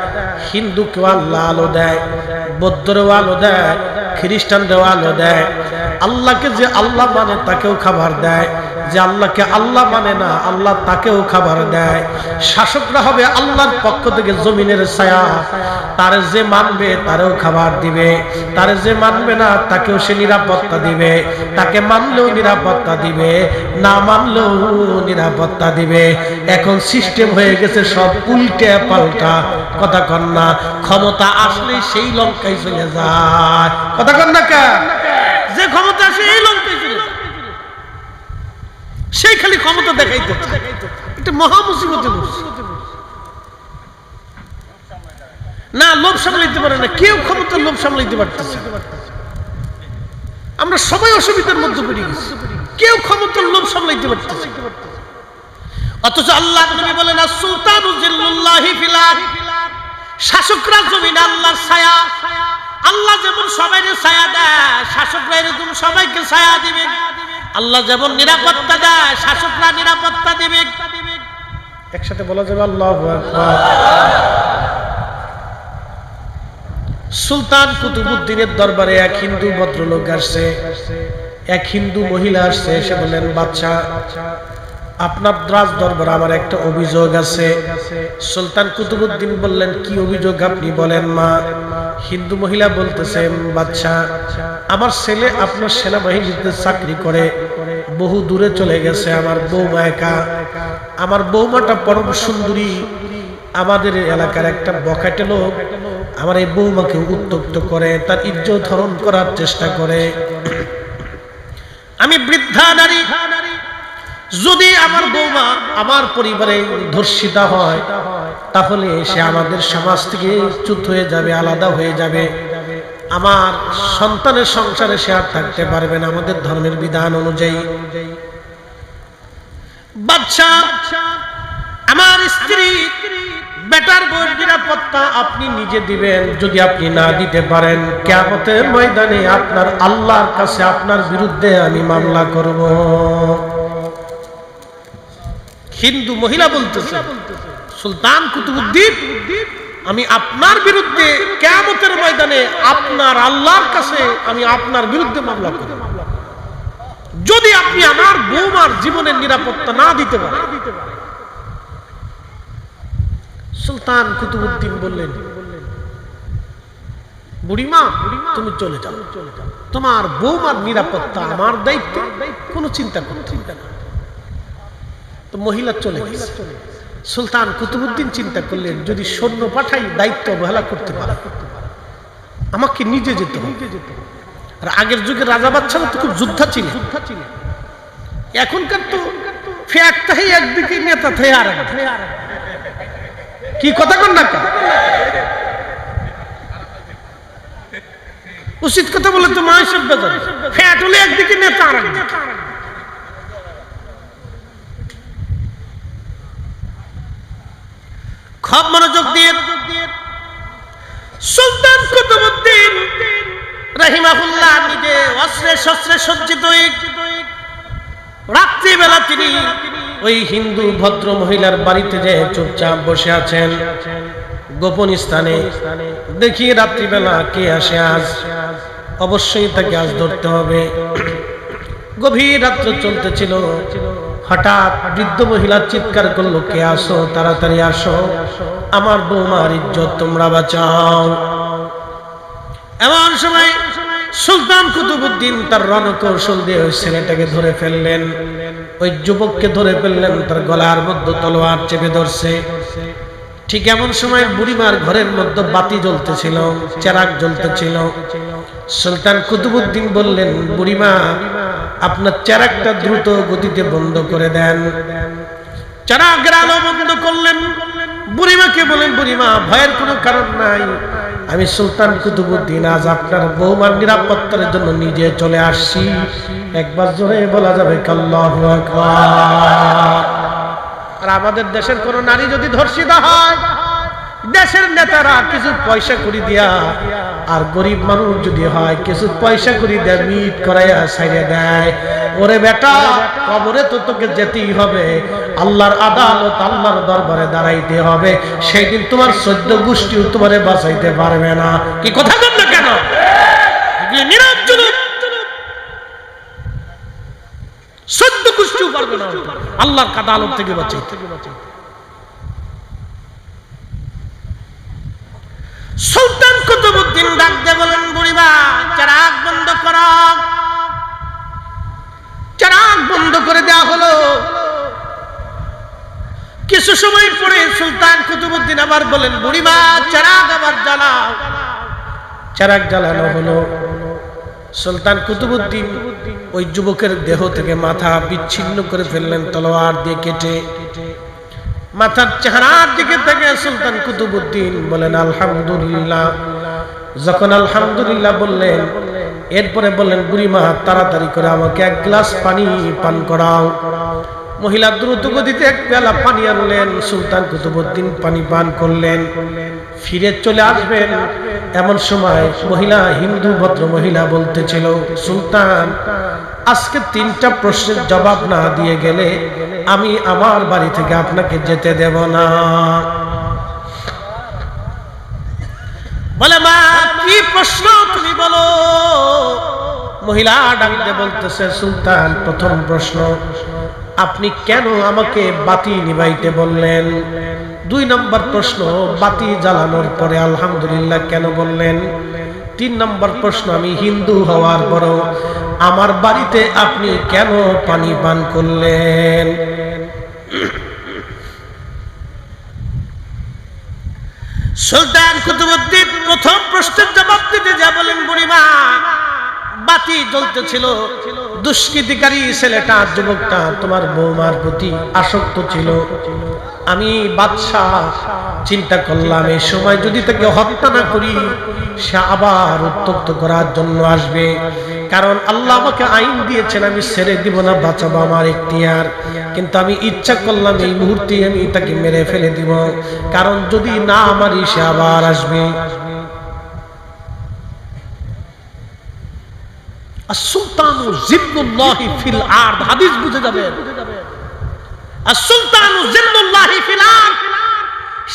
হিন্দুকেও আল্লাহ আলো দেয়, বৌদ্ধরেও আলো দেয়, খ্রিস্টানরাও আলো দেয়। আল্লাহকে যে আল্লাহ মানে তাকেও খাবার দেয়, যে আল্লাহকে আল্লাহ মানে না আল্লাহ তাকেও খাবার দেয়। শাসকরা হবে আল্লাহর পক্ষ থেকে জমিনের ছায়া, তার যে মানবে তারও খাবার দিবে, তার যে মানবে না তাকেও সে নিরাপত্তা দিবে, তাকে মানলেও নিরাপত্তা দিবে, না মানলেও নিরাপত্তা দিবে। এখন সিস্টেম হয়ে গেছে সব উল্টে পাল্টা। কথা কন না, ক্ষমতা আসলে সেই লঙ্কায় চলে যায়। কথা কন না কা, যে ক্ষমতা আসে এই লঙ্কায় চলে যায়, সেই খালি ক্ষমতা দেখাইতে চায়। এটা মহা মুসিবতে না, লোভ সামলাইতে পারে না কেউ, ক্ষমতার লোভ সামলাইতে পারতেছে। আমরা সবাই অসুবিধার মধ্যে পড়ে গেছি, কেউ ক্ষমতার লোভ সামলাইতে পারতেছে। অথচ আল্লাহ নবী বলেন সুলতানু জিল্লুল্লাহি ফিল আরদ, শাসকরা জমিনে আল্লাহর ছায়া। আল্লাহ যেমন সবাইকে ছায়া দেয়, শাসকরা এরকম সবাইকে ছায়া দিবে। আল্লাহ যেমন নিরাপত্তা দেয়, শাসকরা নিরাপত্তা দিবে। একসাথে বলা যাবে আল্লাহু আকবার। সুলতান কুতুবউদ্দিনের দরবারে এক হিন্দু ভদ্রলোক আসছে, এক হিন্দু মহিলা আসছে। এসে বললেন বাদশা, আপনার রাজ দরবারে আমার একটা অভিযোগ আছে। সুলতান কুতুবউদ্দিন বললেন কি অভিযোগ আপনি বলেন মা। হিন্দু মহিলা বলতেছেন বাদশা, আমার ছেলে আপনার সেনাবাহিনীতে চাকরি করে, বহু দূরে চলে গেছে। আমার বৌমা একা, আমার বৌমাটা পরম সুন্দরী, আমাদের এলাকার একটা বখাটে লোক আমার এই বৌমাকে উত্ত্যক্ত করে, তার ইজ্জত হরণ করার চেষ্টা করে। আমি বৃদ্ধা নারী, যদি আমার বৌমা আমার পরিবারে ধর্ষিতা হয় তাহলে সে আমাদের সমাজ থেকে চ্যুত হয়ে যাবে, আলাদা হয়ে যাবে। আমার সন্তানের সংসারে সে আর থাকতে পারবে না আমাদের ধর্মের বিধান অনুযায়ী। বাদশা, আমার স্ত্রী বেটার বউর নিরাপত্তা আপনি নিজে দিবেন। যদি আপনি না দিতে পারেন, কিয়ামতের ময়দানে আপনার আল্লাহর কাছে আপনার বিরুদ্ধে আমি মামলা করব। হিন্দু মহিলা বলতেছে সুলতান কুতুবউদ্দিন, আমি আপনার বিরুদ্ধে কিয়ামতের ময়দানে আপনার আল্লাহর কাছে আমি আপনার বিরুদ্ধে মামলা করব যদি আপনি আমার বৌমার জীবনের নিরাপত্তা না দিতে পারেন। সুলতান কুতুবউদ্দিন বললেন বুড়িমা তুমি চলে যাও, তোমার বৌমার নিরাপত্তা আমার দায়িত্ব, কোনো চিন্তা করতে না। তো মহিলা চলে গেছে। সুলতান কুতুবউদ্দিন চিন্তা করলেন যদি সৈন্য পাঠাই দায়িত্ব অবহেলা করতে পারে, আমাকে নিজে যেতে হবে। আর আগের যুগে রাজা বাদশারা তো খুব যোদ্ধা ছিল, এখনকার তো ফ্যাট তাই একদিকে নেতা তাই আর কি কথা কন না, উচিত কথা বলে তো মায়ের বেজার। ফ্যাট হলে একদিকে নেতা আর খুব মনোযোগ দিয়ে সুলতান কুতুবউদ্দিন রাহিমাহুল্লাহ নিজে অস্ত্রে শস্ত্রে সজ্জিত রাত্রিবেলা তিনি ওই হিন্দু ভদ্র মহিলার বাড়িতে যে চুপচাপ বসে আছেন গোপন স্থানে। দেখি রাত্রিবেলা কে আসে আজ, অবশ্যই তাকে আজ ধরতে হবে। গভীর রাত্র চলতেছিল, হঠাৎ বৃদ্ধ মহিলা চিৎকার করলো কে আসো, তাড়াতাড়ি আসো, আমার বৌমার ইজ্জত তোমরা বাঁচাও। এমন সময় সুলতান কুতুবউদ্দিন তার রণকৌশল দিয়ে ওই ছেলেটাকে ধরে ফেললেন, ওই যুবককে ধরে ফেললেন, তার গলার মধ্যে তলোয়ার চেপে ধরছে। ঠিক এমন সময় বুড়িমার ঘরের মধ্যে বাতি জ্বলতেছিল, চেরাগ জ্বলতেছিল। সুলতান কুতুবউদ্দিন বললেন বুড়িমা আপনার চেরাগটা দ্রুত গতিতে বন্ধ করে দেন। চেরাগের আলো বন্ধ করলেন। বুড়িমাকে বলেন, বুড়িমা ভয়ের কোনো কারণ নাই, আমি সুলতান কুতুবউদ্দিন আজ আপনার বৌমার নিরাপত্তার জন্য নিজে চলে আসছি। একবার জোরে বলা যাবে আল্লাহু আকবার। আর আমাদের দেশের কোন নারী যদি ধর্ষিত হয়, দেশের নেতারা কিছু পয়সা করি দিয়া, আর গরিব মানুষ যদি হয় কিছু পয়সা করি দেয়, মিট করাইয়া ছাইড়ে দেয়। ওরে বেটা, কবরে তো তোকে যেতেই হবে, আল্লাহর আদালত, আল্লাহর দরবারে দাঁড়াইতে হবে। সেই দিন তোমার 14 গোষ্ঠীও তোমারে বাঁচাইতে পারবে না। কি কথা বল না কেন? নীরব জুলুম, 14 গোষ্ঠীও পারবে না আল্লাহর আদালত থেকে বাঁচাইতে। সুলতান কুতুবউদ্দিন ডাক দিয়ে বলেন, বুড়িমা চারাগ বন্ধ করো। চারাগ বন্ধ করে দেওয়া হলো। কিছু সময় পরে সুলতান কুতুবউদ্দিন আবার বলেন, বুড়িমা চারাগ আবার জ্বালাও। চারাগ জ্বালানো হলো। সুলতান কুতুবউদ্দিন ওই যুবকের দেহ থেকে মাথা বিচ্ছিন্ন করে ফেললেন তলোয়ার দিয়ে কেটে। মাথার চেহারার দিকে থেকে সুলতান কুতুবউদ্দিন বলেন আলহামদুলিল্লাহ। যখন আলহামদুলিল্লাহ বললেন, এরপরে বললেন, বুড়িমা তাড়াতাড়ি করে আমাকে এক গ্লাস পানি পান করাও। মহিলা দ্রুত গতিতে এক পেয়ালা পানি আনলেন। সুলতান কুতুবউদ্দিন পানি পান করলেন। ফিরে চলে আসবেন এমন সময় মহিলা, হিন্দু ভদ্র মহিলা বলতেছিল, সুলতান আজকে 3টা প্রশ্নের জবাব না দিয়ে গেলে আমি আমার বাড়ি থেকে আপনাকে যেতে দেব না। বলে, মা কি প্রশ্ন তুমি বলো। মহিলা ডাকতে বলতেছে, সুলতান প্রথম প্রশ্ন, আপনি কেন আমাকে বাতি নিভাইতে বললেন? 2 নম্বর প্রশ্ন, বাতি জ্বালানোর পরে আলহামদুলিল্লাহ কেন বললেন? 3 নম্বর প্রশ্ন, আমি হিন্দু হওয়ার পরও আমার বাড়িতে আপনি কেন পানি পান করলেন? সুলতান কুতুবউদ্দিন প্রথম প্রশ্নের জবাব দিতে যা বলেন, বুড়িমা বাতি জ্বলতেছিল, দুষ্কৃতিকারী ছেলেটা, যুবকটা তোমার বৌমার প্রতি আসক্ত ছিল। আমি বাদশাহ চিন্তা করলাম এই সময় যদি তাকে হত্যা না করি, সে আবার উত্তক্ত করার জন্য আসবে। কারণ আল্লাহ আমাকে আইন দিয়েছেন, আমি ছেড়ে দিব না, বাঁচাবো আমার এখতিয়ার। কিন্তু আমি ইচ্ছা করলাম এই মুহূর্তে আমি তাকে মেরে ফেলে দিব, কারণ যদি না মারি সে আবার আসবে। আসুলতানু জিল্লুল্লাহি ফিল আরদ, হাদিস বুঝে যাবেন। আসুলতানু জিল্লুল্লাহি ফিল আরদ,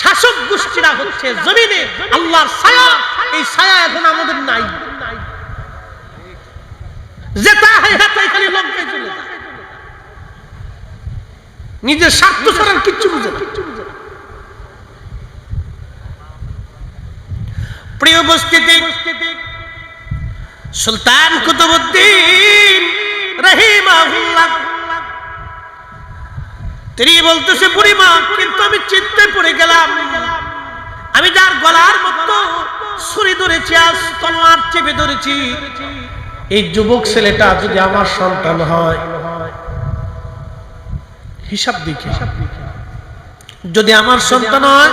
শাসক গোষ্ঠীরা হচ্ছে জমিনে আল্লাহর ছায়া। এই ছায়া এখন আমাদের নাই। যেটা হয় হাতেই খালি লঙ্কায় চলে যায়, নিজের স্বার্থ ছাড়া কিচ্ছু বুঝে না। প্রিয় উপস্থিতি, সুলতান কুতুবউদ্দিন রাহিমাহুল্লাহ তিনি বলতেছে, বুড়িমা কিন্তু আমি চিন্তায় পড়ে গেলাম, আমি যার গলার মতো ছুরি ধরেছি, আজ তলোয়ার চেপে ধরেছি, এই যুবক ছেলেটা যদি আমার সন্তান হয়, হিসাব দেখি, যদি আমার সন্তান হয়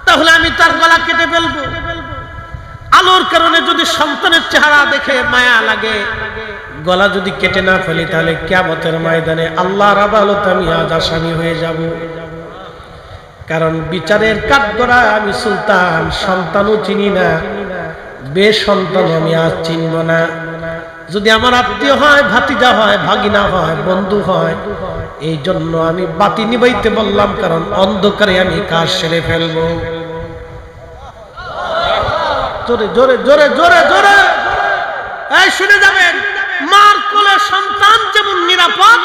তাহলে আমি তার গলা কেটে ফেলবো। আলোর কারণে যদি সন্তানের চেহারা দেখে মায়া লাগে, গলা যদি কেটে না ফেলি, তাহলে কিয়ামতের ময়দানে আল্লাহর আদালতে আমি আজ আসামি হয়ে যাব। কারণ বিচারের কাঠগড়ায় আমি সুলতান, সন্তানও চিনি না, বেসন্তান আমি আজ চিনব না। যদি আমার আত্মীয় হয়, ভাতিজা হয়, ভাগিনা হয়, বন্ধু হয়, এই জন্য আমি বাতি নিবাইতে বললাম, কারণ অন্ধকারে আমি কাজ সেরে ফেলবো। জোরে জোরে জোরে জোরে জোরে এই শুনে যাবেন, মার কোলে সন্তান যেমন নিরাপদ,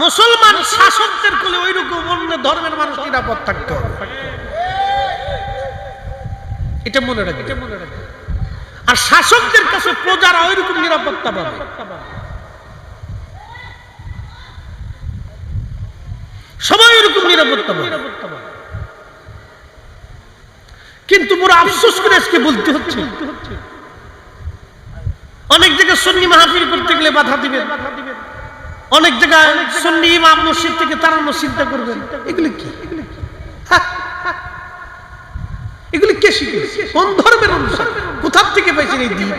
মুসলমান শাসকদের কোলে ওই রকম অন্য ধর্মের মানুষ নিরাপদ থাকতে হবে। এটা মনে রাখবে। আর শাসকদের কাছে প্রজারা ওই রকম নিরাপত্তা পাবে। সবাই ওইরকম নিরাপত্তা পাবে। কিন্তু বড় আফসোস করে আজকে বলতে হচ্ছে, অনেক জায়গায় সুন্নি মাহফিল করতে গেলে বাধা দিবেন, অনেক জায়গায় সুন্নি ইমাম মসজিদ থেকে তাড়ানোর চিন্তা করবেন। এগুলো কি? এগুলি কে শিখিয়েছে? কোন ধর্মের অনুসার? কোথা থেকে পাইছেন এই দ্বীপ?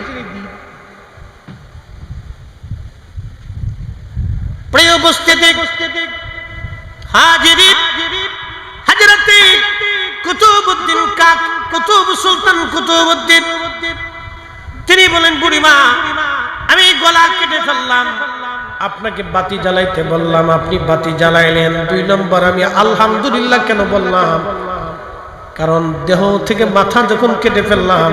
প্রিয় উপস্থিতি, হাজিরিন, হযরতে কুতুবউদ্দিন কাক, কুতুব সুলতান কুতুবউদ্দিন, তিনি বলেন, বুড়িমা আমি গলা কেটে ফেললাম, আপনাকে বাতি জ্বালাইতে বললাম, আপনি বাতি জ্বালাইলেন। 2 নম্বর, আমি আলহামদুলিল্লাহ কেন বললাম? কারণ দেহ থেকে মাথা যখন কেটে ফেললাম,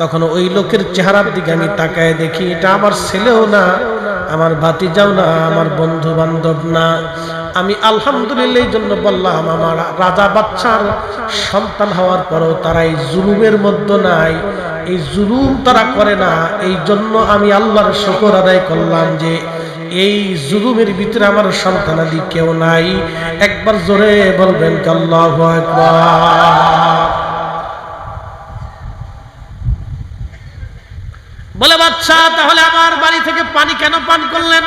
তখন ওই লোকের চেহারার দিকে আমি তাকায় দেখি, এটা আমার ছেলেও না, আমার ভাতিজাও না, আমার বন্ধু বান্ধব না। আমি আলহামদুলিল্লাহ এই জন্য বললাম, আমার রাজা বাদশার সন্তান হওয়ার পরও তারা এই জুলুমের মধ্যে নাই, এই জুলুম তারা করে না। এই জন্য আমি আল্লাহর শুকর আদায় করলাম যে এই জুলুমের ভিতরে আমার সন্তানাদি কেউ নাই। একবার জোরে বলবেন আল্লাহু আকবার। বলে, বাদশা তাহলে আমার বাড়ি থেকে পানি কেন পান করলেন?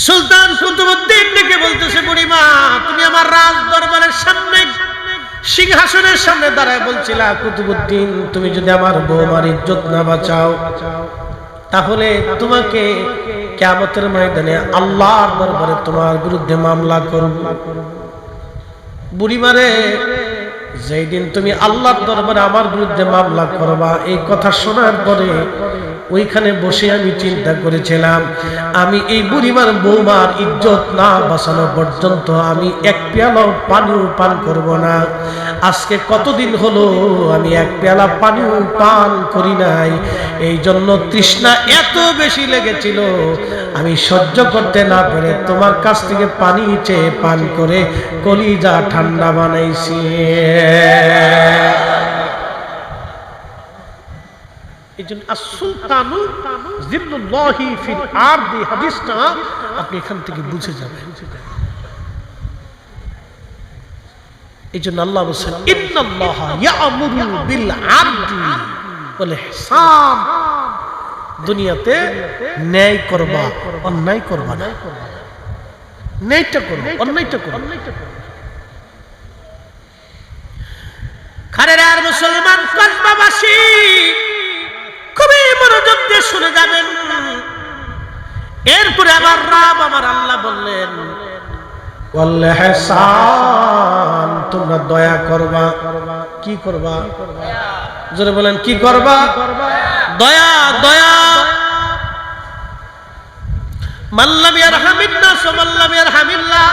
সুলতান কুতুবউদ্দিন ডেকে বলতেছে, বুড়িমা তুমি আমার রাজ দরবারের সামনে সিংহাসনের সামনে দাঁড়ায় বলছিলা, কুতুবউদ্দিন তুমি যদি আমার বৌমার ইজ্জত না বাঁচাও, তাহলে তোমাকে কিয়ামতের ময়দানে আল্লাহর দরবারে তোমার বিরুদ্ধে মামলা করব। বুড়িমারে, যেই দিন তুমি আল্লাহর দরবারে আমার বিরুদ্ধে মামলা করবা, এই কথা শোনার পরে ওইখানে বসে আমি চিন্তা করেছিলাম, আমি এই বুড়িমার বৌমার ইজ্জত না বাঁচানো পর্যন্ত আমি এক পেয়ালা পানিও পান করব না। আজকে কতদিন হলো আমি এক পেয়ালা পানিও পান করি নাই। এই জন্য তৃষ্ণা এত বেশি লেগেছিল, আমি সহ্য করতে না পেরে তোমার কাছ থেকে পানি চেয়ে পান করে কলিজা ঠান্ডা বানাইছি। আপনি এখান থেকে বুঝে যাবেন। এই জন্য আল্লাহ বলছেন, ইন্নাল্লাহা ইয়া'মুরু বিল আদলি ওয়াল ইহসান, দুনিয়াতে ন্যায় করবা, অন্যায় করবা না। ন্যায়টা করো, অন্যায়টা করো। খারেরার মুসলমান কসবাবাসী খুবই মনোযোগ দিয়ে শুনে যাবেন। এরপরে আবার রব আমার আল্লাহ বললেন, ওয়াল ইহসান, তোমরা দয়া করবা। কি করবা? জোরে বলেন, কি করবা? দয়া। দয়া। মাল্লাম ইয়ারহামিন নাস ওয়া মাল্লাম ইয়ারহামিল্লাহ,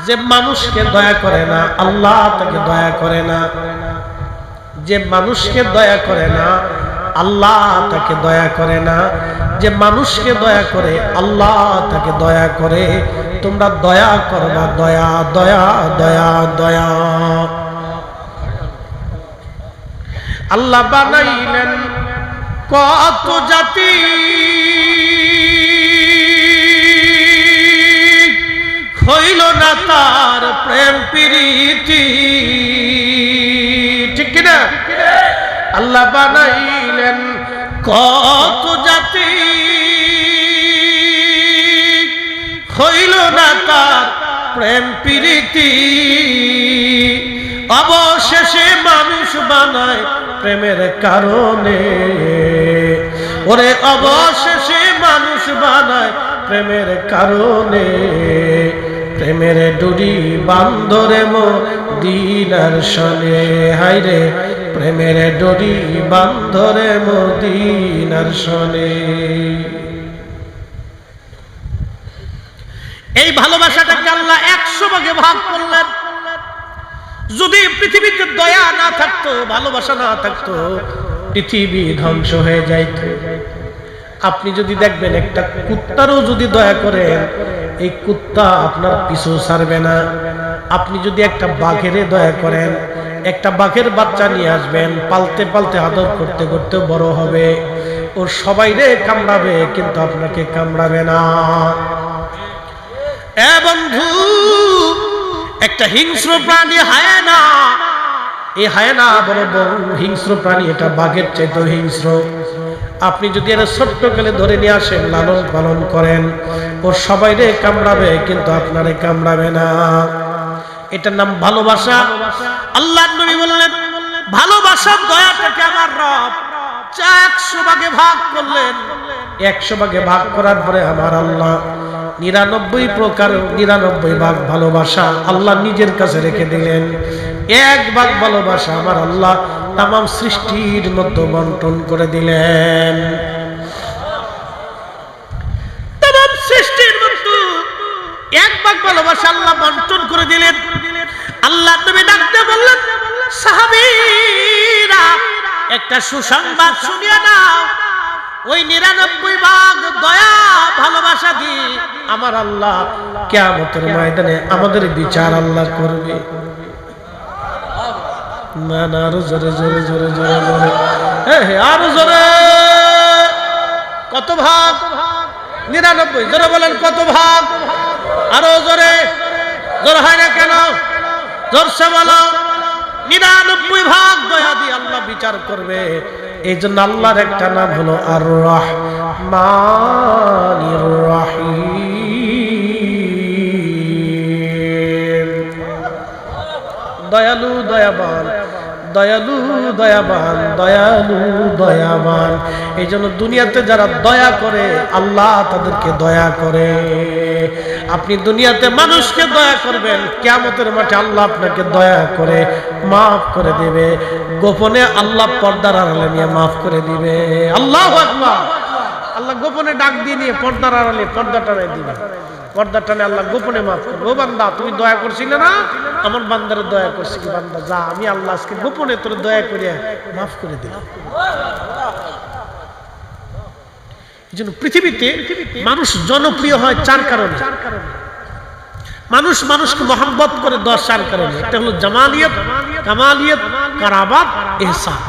যে মানুষকে দয়া করে না আল্লাহ তাকে দয়া করে না। যে মানুষকে দয়া করে না আল্লাহ তাকে দয়া করে না। যে মানুষকে দয়া করে আল্লাহ তাকে দয়া করে। তোমরা দয়া করবা, দয়া দয়া দয়া দয়া। আল্লাহ বানাইলেন কত জাতি, হইল না তার প্রেম প্রীতি, ঠিক কিনা? আল্লাহ বানাইলেন কত জাতি, হইল না তার প্রেম প্রীতি, অবশেষে মানুষ বানায় প্রেমের কারণে। ওরে অবশেষে মানুষ বানায় প্রেমের কারণে। প্রেমের ডুরি বান্ধরে মদিনার শনে, হায়রে প্রেমের ডুরি বান্ধরে মদিনার শনে। এই ভালোবাসাটাকে আল্লাহ 100 ভাগে ভাগ করলেন। যদি পৃথিবীতে দয়া না থাকতো, ভালোবাসা না থাকতো, পৃথিবী ধ্বংস হয়ে যাইত। আপনি যদি দেখবেন একটা কুত্তারও যদি দয়া করেন, এই কুত্তা আপনার পিছু ছাড়বে না। আপনি যদি একটা বাঘের দয়া করেন, একটা বাঘের বাচ্চা নিয়ে আসবেন, পালতে পালতে আদর করতে করতে বড় হবে, ও সবাইরে কামড়াবে কিন্তু আপনাকে কামড়াবে না। এ বন্ধু, একটা হিংস্র প্রাণী হায়না, এই হায়না বড় বড় হিংস্র প্রাণী, এটা বাঘের চাইতেও হিংস্র। আপনি যদি এর ছোট্ট কালে ধরে নিয়ে আসেন, লালন পালন করেন, ও সবাইরে কামড়াবে কিন্তু আপনারে কামড়াবে না। এটার নাম ভালোবাসা। আল্লাহর নবী বললেন ভালোবাসার দয়াটাকে আমার রব 100 ভাগে ভাগ করলেন। 100 ভাগে ভাগ করার পরে আমার আল্লাহ 99 প্রকার 99 ভাগ ভালোবাসা আল্লাহ নিজের কাছে রেখে দিলেন। 1 ভাগ ভালোবাসা আমার আল্লাহ তামাম সৃষ্টির মধ্যে বন্টন করে দিলেন। তামাম সৃষ্টির মধ্যে 1 ভাগ ভালোবাসা আল্লাহ বন্টন করে দিলেন। আল্লাহ নবী ডাকতে বললেন সাহাবীরা একটা সুসংবাদ শুনিয়ে নাও, ওই 99 ভাগ দয়া ভালোবাসা দিয়ে আমার আল্লাহ কিয়ামতের ময়দানে আমাদের বিচার আল্লাহ করবে। না না, আরো জোরে জোরে জোরে জোরে জোরে, আরো জোরে। কত ভাগ? 99। জোরে বলেন কত ভাগ? আরো জোরে। জোর হয় না কেন? জোরসে বলো। 99 ভাগ দয়া দিয়ে আল্লাহ বিচার করবে। এই জন্য আল্লাহর একটা নাম হলো আর রহমানির রহিম, দয়ালু দয়াবান, দয়ালু দয়াবান, দয়ালু দয়াবান। এই জন্য দুনিয়াতে যারা দয়া করে আল্লাহ তাদেরকে দয়া করে। আপনি দুনিয়াতে মানুষকে দয়া করবেন, কিয়ামতের মাঠে আল্লাহ আপনাকে দয়া করে মাফ করে দিবে। গোপনে আল্লাহ পর্দার আড়ালে নিয়ে মাফ করে দিবে। আল্লাহু আকবার। আল্লাহ গোপনে ডাক দিয়ে নিয়ে পর্দার আড়ালে পর্দা টানে দিবে। পর্দা টানে আল্লাহ গোপনে মাফ করবে। ও বান্দা, তুমি দয়া করছিলে না? আমার বান্দারে দয়া করছি কি বান্দা, যা আমি আল্লাহ আজকে গোপনে তোর দয়া করে মাফ করে দিলাম। এই জন্য পৃথিবীতে মানুষ জনপ্রিয় হয় 4 কারণে। মানুষ মানুষকে মহব্বত করে 4 কারণে। একটা হলো জামালিয়ত, কামালিয়ত, কারাবাত, ইহসান।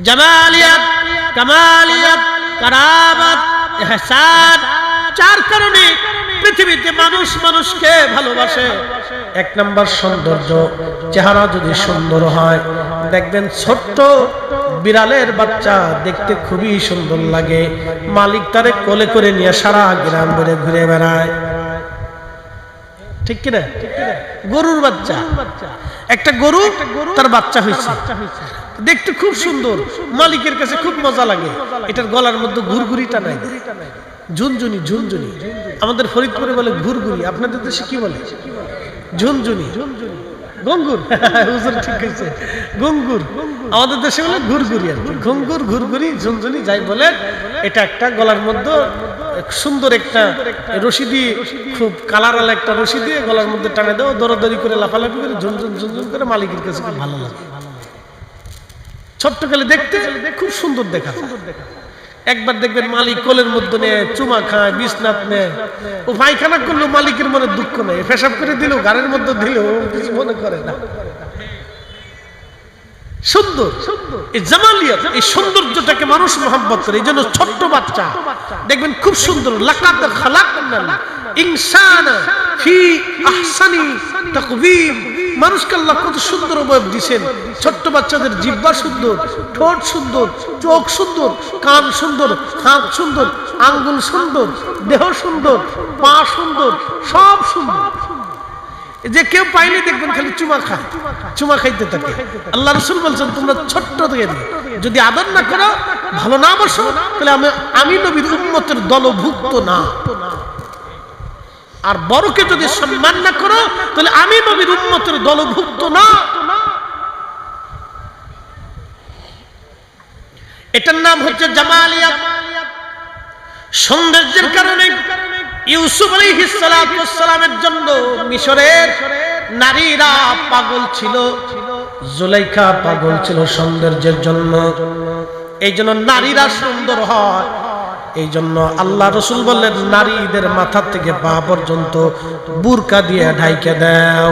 জামালিয়ত, কামালিয়ত, কারাবাত, ইহসান, 4 কারণে পৃথিবীতে মানুষ মানুষকে ভালোবাসে। 1 নাম্বার সৌন্দর্য। চেহারা যদি সুন্দর হয়, দেখবেন ছোট্ট বিড়ালের বাচ্চা দেখতে খুবই সুন্দর লাগে, মালিক তারে কোলে করে নিয়ে সারা গ্রাম ঘুরে ঘুরে বেড়ায়। ঠিক কিনা? গরুর বাচ্চা, একটা গরু তার বাচ্চা হয়েছে, দেখতে খুব সুন্দর, মালিকের কাছে খুব মজা লাগে। এটার গলার মধ্যে ঘুরঘুরিটা নাই, ঝুনঝুনি। ঝুনঝুনি আমাদের ফরিদপুরে বলে ঘুরঘুরি, আপনাদের দেশে কি বলে? ঝুনঝুনি। গঙ্গুর, হুজুর ঠিক আছে, গঙ্গুর। আমাদের দেশে বলে ঘুরঘুরি আর কি। গঙ্গুর, ঘুরঘুরি, ঝুনঝুনি যাই বলে, এটা একটা গলার মধ্যে সুন্দর একটা রশি দিয়ে, খুব কালারওয়ালা একটা রশি দিয়ে গলার মধ্যে টানে দেও, দৌড়াদৌড়ি করে লাফালাফি করে ঝুনঝুন ঝুনঝুন করে মালিকের কাছে খুব ভালো লাগে। ছোট্ট কালে দেখতে খুব সুন্দর দেখা। একবার দেখবেন মালিক কোলের মধ্যে নিয়ে চুমা খায়, বিছনাত নেয়, ও পায়খানা করলো মালিকের মনে দুঃখ নেই, পেশাব করে দিল, গাড়ির মধ্যে দিল, কিছু মনে করে না। সুন্দর এই জামালিয়াত, এই সৌন্দর্যটাকে মানুষ মহব্বত করে। এই জন্য ছোট্ট বাচ্চা দেখবেন খুব সুন্দর। লাকাদ খালাকনাল ইনসানা ফি আহসানি তাকওয়িম। মানুষকে আল্লাহ কত সুন্দর অবয়ব দিয়েছেন। ছোট্ট বাচ্চাদের জিহ্বা সুন্দর, ঠোঁট সুন্দর, চোখ সুন্দর, কান সুন্দর, হাত সুন্দর, আঙ্গুল সুন্দর, দেহ সুন্দর, পা সুন্দর, সব সুন্দর। যে কেউ পাইলে দেখবেন খালি চুমা খায়, চুমা খাইতে থাকে। আল্লাহ রাসূল বলছেন তোমরা ছোট্ট থেকে যদি আদর না করো, ভালো না বসো, তাহলে আমি নবীর উম্মতের দলভুক্ত না। আর বড়কে যদি সম্মান না করো, তাহলে আমি নবীর উম্মতের দলভুক্ত না। এটার নাম হচ্ছে জামালিয়াত, সৌন্দর্যের কারণে। ইউসুফ আলাইহিস সালাতু ওয়াস সালামের জন্য মিশরের নারীরা পাগল ছিল, জুলাইখা পাগল ছিল সৌন্দর্যের জন্য। এই জন্য নারীরা সুন্দর হয়। এই জন্য আল্লাহ রাসূল বললেন নারীদের মাথা থেকে পা পর্যন্ত বুরকা দিয়ে ঢাইকে দাও।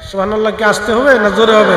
সুবহানাল্লাহ। কি আসতে হবে না জোরে হবে?